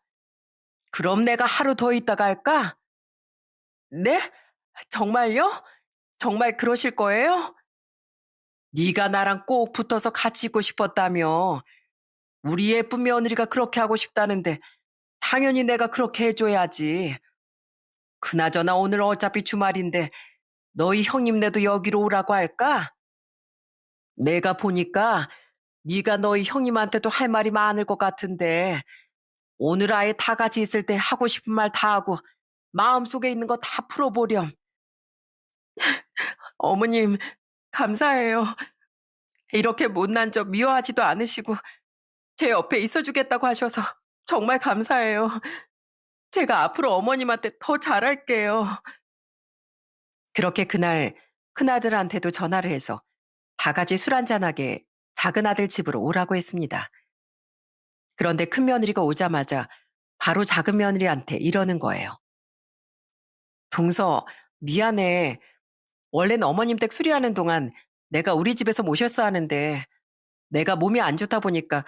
그럼 내가 하루 더 있다가 할까? 네? 정말요? 정말 그러실 거예요? 네가 나랑 꼭 붙어서 같이 있고 싶었다며. 우리 예쁜 며느리가 그렇게 하고 싶다는데 당연히 내가 그렇게 해줘야지. 그나저나 오늘 어차피 주말인데 너희 형님네도 여기로 오라고 할까? 내가 보니까 네가 너희 형님한테도 할 말이 많을 것 같은데 오늘 아예 다 같이 있을 때 하고 싶은 말 다 하고 마음속에 있는 거 다 풀어보렴. 어머님, 감사해요. 이렇게 못난 저 미워하지도 않으시고 제 옆에 있어주겠다고 하셔서 정말 감사해요. 제가 앞으로 어머님한테 더 잘할게요. 그렇게 그날 큰아들한테도 전화를 해서 다 같이 술 한잔하게 작은 아들 집으로 오라고 했습니다. 그런데 큰 며느리가 오자마자 바로 작은 며느리한테 이러는 거예요. 동서, 미안해. 원래는 어머님 댁 수리하는 동안 내가 우리 집에서 모셨어 하는데 내가 몸이 안 좋다 보니까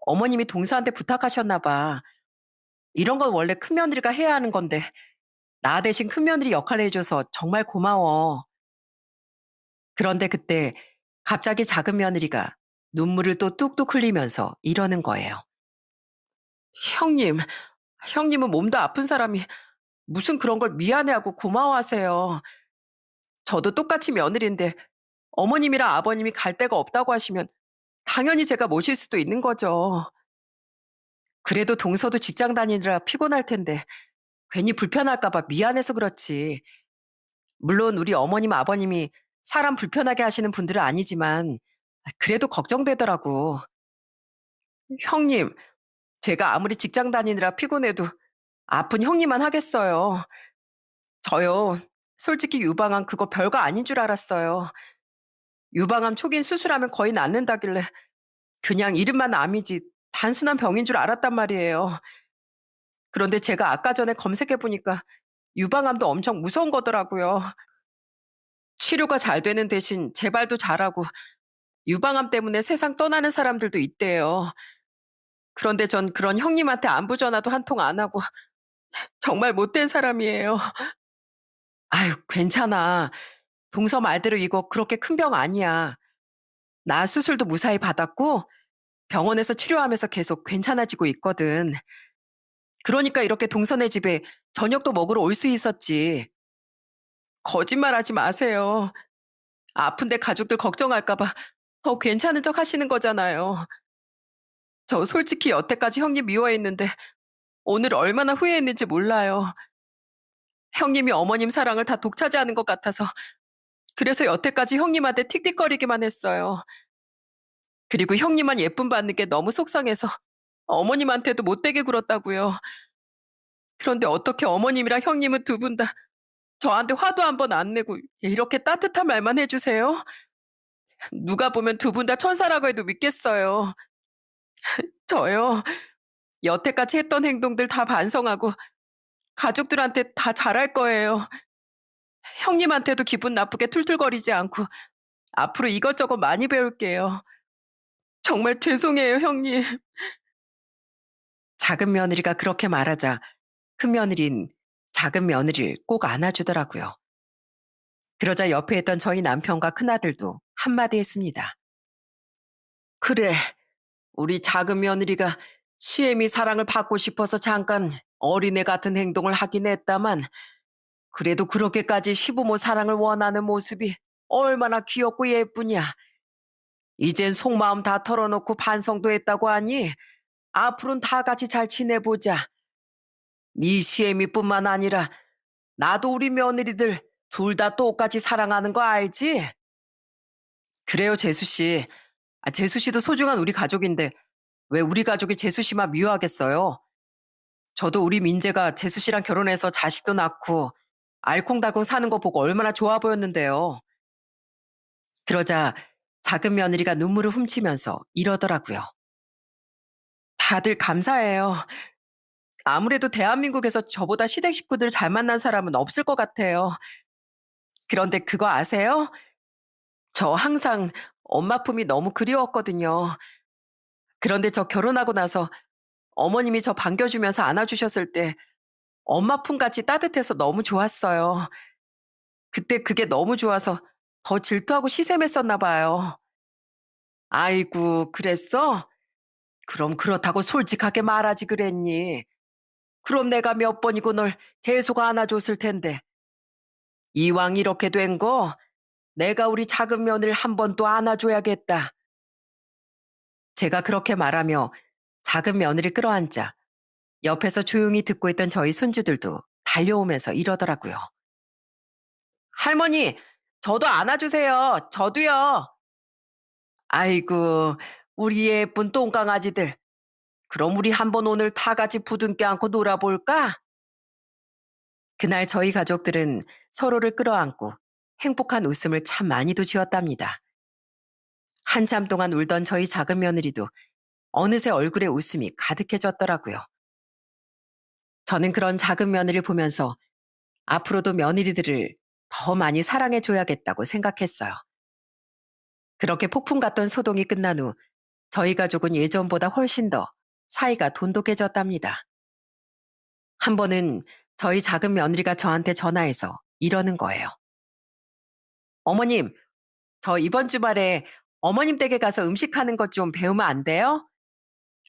어머님이 동서한테 부탁하셨나 봐. 이런 건 원래 큰 며느리가 해야 하는 건데 나 대신 큰 며느리 역할을 해줘서 정말 고마워. 그런데 그때 갑자기 작은 며느리가 눈물을 또 뚝뚝 흘리면서 이러는 거예요. 형님, 형님은 몸도 아픈 사람이 무슨 그런 걸 미안해하고 고마워하세요. 저도 똑같이 며느리인데 어머님이랑 아버님이 갈 데가 없다고 하시면 당연히 제가 모실 수도 있는 거죠. 그래도 동서도 직장 다니느라 피곤할 텐데 괜히 불편할까 봐 미안해서 그렇지. 물론 우리 어머님, 아버님이 사람 불편하게 하시는 분들은 아니지만 그래도 걱정되더라고. 형님, 제가 아무리 직장 다니느라 피곤해도 아픈 형님만 하겠어요. 저요, 솔직히 유방암 그거 별거 아닌 줄 알았어요. 유방암 초기인 수술하면 거의 낫는다길래 그냥 이름만 암이지 단순한 병인 줄 알았단 말이에요. 그런데 제가 아까 전에 검색해 보니까 유방암도 엄청 무서운 거더라고요. 치료가 잘 되는 대신 재발도 잘하고 유방암 때문에 세상 떠나는 사람들도 있대요. 그런데 전 그런 형님한테 안부 전화도 한 통 안 하고 정말 못된 사람이에요. 아유, 괜찮아. 동서 말대로 이거 그렇게 큰 병 아니야. 나 수술도 무사히 받았고 병원에서 치료하면서 계속 괜찮아지고 있거든. 그러니까 이렇게 동서네 집에 저녁도 먹으러 올 수 있었지. 거짓말하지 마세요. 아픈데 가족들 걱정할까 봐 더 괜찮은 척 하시는 거잖아요. 저 솔직히 여태까지 형님 미워했는데 오늘 얼마나 후회했는지 몰라요. 형님이 어머님 사랑을 다 독차지하는 것 같아서 그래서 여태까지 형님한테 틱틱거리기만 했어요. 그리고 형님만 예쁨 받는 게 너무 속상해서 어머님한테도 못되게 굴었다고요. 그런데 어떻게 어머님이랑 형님은 두 분 다 저한테 화도 한 번 안 내고 이렇게 따뜻한 말만 해주세요? 누가 보면 두 분 다 천사라고 해도 믿겠어요. 저요, 여태까지 했던 행동들 다 반성하고 가족들한테 다 잘할 거예요. 형님한테도 기분 나쁘게 툴툴거리지 않고 앞으로 이것저것 많이 배울게요. 정말 죄송해요, 형님. 작은 며느리가 그렇게 말하자 큰 며느린 작은 며느리를 꼭 안아주더라고요. 그러자 옆에 있던 저희 남편과 큰아들도 한마디 했습니다. 그래, 우리 작은 며느리가 시애미 사랑을 받고 싶어서 잠깐 어린애 같은 행동을 하긴 했다만 그래도 그렇게까지 시부모 사랑을 원하는 모습이 얼마나 귀엽고 예쁘냐. 이젠 속마음 다 털어놓고 반성도 했다고 하니 앞으로는 다 같이 잘 지내보자. 네 시애미뿐만 아니라 나도 우리 며느리들 둘 다 똑같이 사랑하는 거 알지? 그래요, 재수 씨. 재수 씨도 소중한 우리 가족인데 왜 우리 가족이 재수 씨만 미워하겠어요? 저도 우리 민재가 재수 씨랑 결혼해서 자식도 낳고 알콩달콩 사는 거 보고 얼마나 좋아 보였는데요. 그러자 작은 며느리가 눈물을 훔치면서 이러더라고요. 다들 감사해요. 아무래도 대한민국에서 저보다 시댁 식구들 잘 만난 사람은 없을 것 같아요. 그런데 그거 아세요? 저 항상 엄마 품이 너무 그리웠거든요. 그런데 저 결혼하고 나서 어머님이 저 반겨주면서 안아주셨을 때 엄마 품같이 따뜻해서 너무 좋았어요. 그때 그게 너무 좋아서 더 질투하고 시샘했었나 봐요. 아이고, 그랬어? 그럼 그렇다고 솔직하게 말하지 그랬니? 그럼 내가 몇 번이고 널 계속 안아줬을 텐데. 이왕 이렇게 된 거 내가 우리 작은 며느리를 한 번 또 안아줘야겠다. 제가 그렇게 말하며 작은 며느리 끌어안자 옆에서 조용히 듣고 있던 저희 손주들도 달려오면서 이러더라고요. 할머니, 저도 안아주세요. 저도요. 아이고, 우리 예쁜 똥강아지들. 그럼 우리 한번 오늘 다 같이 부둥켜 안고 놀아볼까? 그날 저희 가족들은 서로를 끌어안고 행복한 웃음을 참 많이도 지었답니다. 한참 동안 울던 저희 작은 며느리도 어느새 얼굴에 웃음이 가득해졌더라고요. 저는 그런 작은 며느리를 보면서 앞으로도 며느리들을 더 많이 사랑해줘야겠다고 생각했어요. 그렇게 폭풍 같던 소동이 끝난 후 저희 가족은 예전보다 훨씬 더 사이가 돈독해졌답니다. 한 번은 저희 작은 며느리가 저한테 전화해서 이러는 거예요. 어머님, 저 이번 주말에 어머님 댁에 가서 음식하는 것 좀 배우면 안 돼요?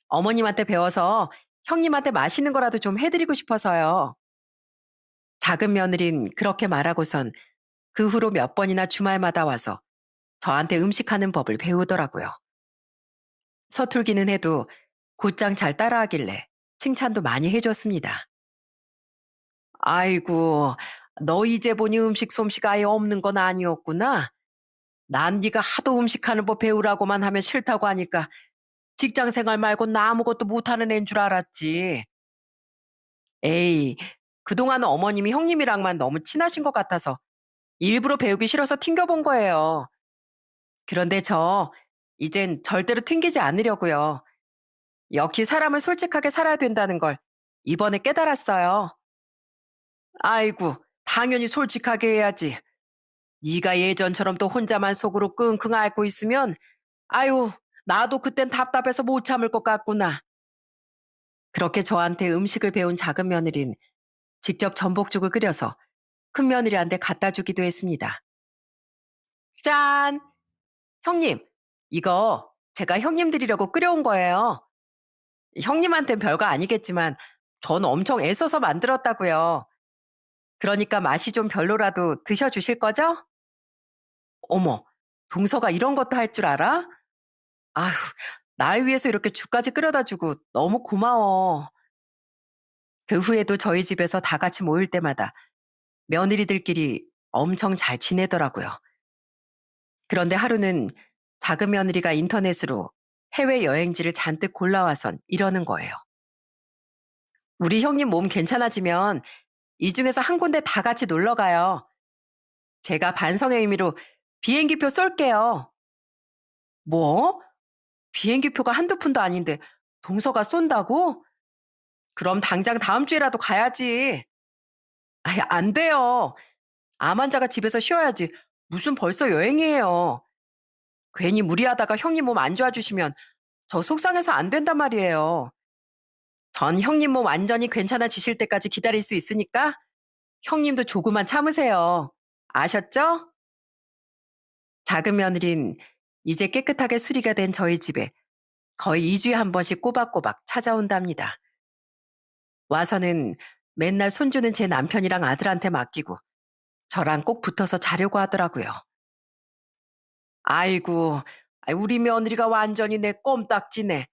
어머님한테 배워서 형님한테 맛있는 거라도 좀 해드리고 싶어서요. 작은 며느린 그렇게 말하고선 그 후로 몇 번이나 주말마다 와서 저한테 음식하는 법을 배우더라고요. 서툴기는 해도 곧장 잘 따라하길래 칭찬도 많이 해줬습니다. 아이고, 너 이제 보니 음식 솜씨가 아예 없는 건 아니었구나. 난 네가 하도 음식하는 법 배우라고만 하면 싫다고 하니까 직장 생활 말고 나 아무것도 못하는 애인 줄 알았지. 에이, 그동안 어머님이 형님이랑만 너무 친하신 것 같아서 일부러 배우기 싫어서 튕겨본 거예요. 그런데 이젠 절대로 튕기지 않으려고요. 역시 사람은 솔직하게 살아야 된다는 걸 이번에 깨달았어요. 아이고, 당연히 솔직하게 해야지. 네가 예전처럼 또 혼자만 속으로 끙끙 앓고 있으면 아유, 나도 그땐 답답해서 못 참을 것 같구나. 그렇게 저한테 음식을 배운 작은 며느린 직접 전복죽을 끓여서 큰 며느리한테 갖다 주기도 했습니다. 짠! 형님, 이거 제가 형님 드리려고 끓여온 거예요. 형님한텐 별거 아니겠지만 전 엄청 애써서 만들었다고요. 그러니까 맛이 좀 별로라도 드셔주실 거죠? 어머, 동서가 이런 것도 할 줄 알아? 아휴, 날 위해서 이렇게 죽까지 끓여다 주고 너무 고마워. 그 후에도 저희 집에서 다 같이 모일 때마다 며느리들끼리 엄청 잘 지내더라고요. 그런데 하루는 작은 며느리가 인터넷으로 해외 여행지를 잔뜩 골라와선 이러는 거예요. 우리 형님 몸 괜찮아지면 이 중에서 한 군데 다 같이 놀러 가요. 제가 반성의 의미로 비행기표 쏠게요. 뭐? 비행기표가 한두 푼도 아닌데 동서가 쏜다고? 그럼 당장 다음 주에라도 가야지. 아이, 안 돼요. 암 환자가 집에서 쉬어야지. 무슨 벌써 여행이에요. 괜히 무리하다가 형님 몸 안 좋아지시면 저 속상해서 안 된단 말이에요. 전 형님 몸 완전히 괜찮아지실 때까지 기다릴 수 있으니까 형님도 조금만 참으세요. 아셨죠? 작은 며느린 이제 깨끗하게 수리가 된 저희 집에 거의 2주에 한 번씩 꼬박꼬박 찾아온답니다. 와서는 맨날 손주는 제 남편이랑 아들한테 맡기고 저랑 꼭 붙어서 자려고 하더라고요. 아이고, 우리 며느리가 완전히 내 껌딱지네.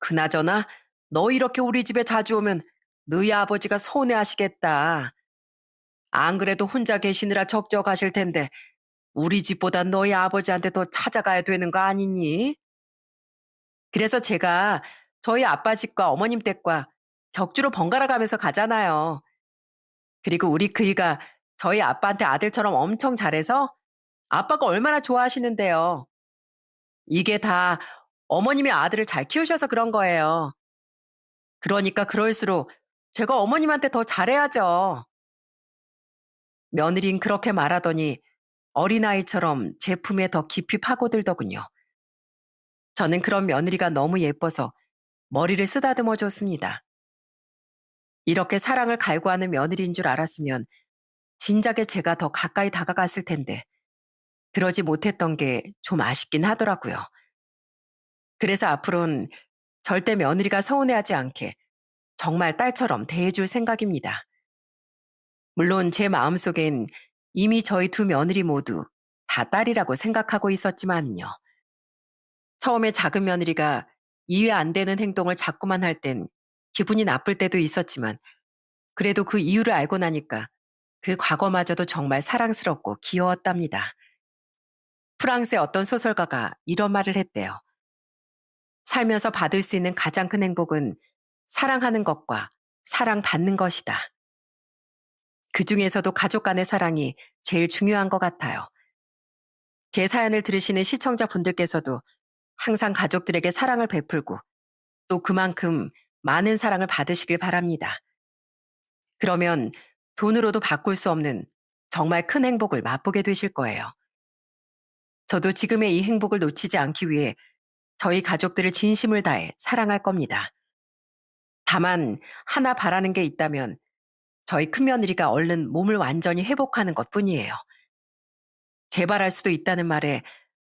그나저나 너 이렇게 우리 집에 자주 오면 너희 아버지가 서운해하시겠다. 안 그래도 혼자 계시느라 적적하실 텐데 우리 집보단 너희 아버지한테 더 찾아가야 되는 거 아니니? 그래서 제가 저희 아빠 집과 어머님 댁과 격주로 번갈아 가면서 가잖아요. 그리고 우리 그이가 저희 아빠한테 아들처럼 엄청 잘해서 아빠가 얼마나 좋아하시는데요. 이게 다 어머님이 아들을 잘 키우셔서 그런 거예요. 그러니까 그럴수록 제가 어머님한테 더 잘해야죠. 며느린 그렇게 말하더니 어린아이처럼 제 품에 더 깊이 파고들더군요. 저는 그런 며느리가 너무 예뻐서 머리를 쓰다듬어 줬습니다. 이렇게 사랑을 갈구하는 며느리인 줄 알았으면 진작에 제가 더 가까이 다가갔을 텐데 그러지 못했던 게 좀 아쉽긴 하더라고요. 그래서 앞으로는 절대 며느리가 서운해하지 않게 정말 딸처럼 대해줄 생각입니다. 물론 제 마음속엔 이미 저희 두 며느리 모두 다 딸이라고 생각하고 있었지만요. 처음에 작은 며느리가 이해 안 되는 행동을 자꾸만 할 땐 기분이 나쁠 때도 있었지만 그래도 그 이유를 알고 나니까 그 과거마저도 정말 사랑스럽고 귀여웠답니다. 프랑스의 어떤 소설가가 이런 말을 했대요. 살면서 받을 수 있는 가장 큰 행복은 사랑하는 것과 사랑받는 것이다. 그 중에서도 가족 간의 사랑이 제일 중요한 것 같아요. 제 사연을 들으시는 시청자분들께서도 항상 가족들에게 사랑을 베풀고 또 그만큼 많은 사랑을 받으시길 바랍니다. 그러면 돈으로도 바꿀 수 없는 정말 큰 행복을 맛보게 되실 거예요. 저도 지금의 이 행복을 놓치지 않기 위해 저희 가족들을 진심을 다해 사랑할 겁니다. 다만 하나 바라는 게 있다면 저희 큰며느리가 얼른 몸을 완전히 회복하는 것뿐이에요. 재발할 수도 있다는 말에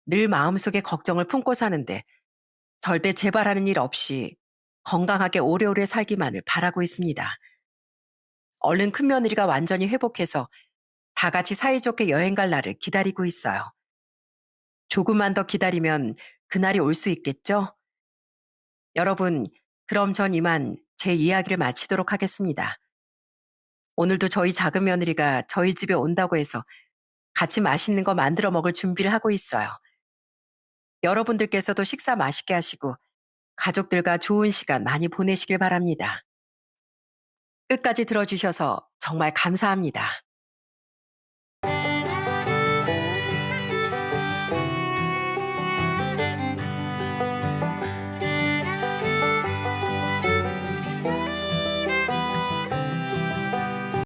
늘 마음속에 걱정을 품고 사는데 절대 재발하는 일 없이 건강하게 오래오래 살기만을 바라고 있습니다. 얼른 큰며느리가 완전히 회복해서 다 같이 사이좋게 여행 갈 날을 기다리고 있어요. 조금만 더 기다리면 그날이 올 수 있겠죠? 여러분, 그럼 전 이만 제 이야기를 마치도록 하겠습니다. 오늘도 저희 작은 며느리가 저희 집에 온다고 해서 같이 맛있는 거 만들어 먹을 준비를 하고 있어요. 여러분들께서도 식사 맛있게 하시고 가족들과 좋은 시간 많이 보내시길 바랍니다. 끝까지 들어주셔서 정말 감사합니다.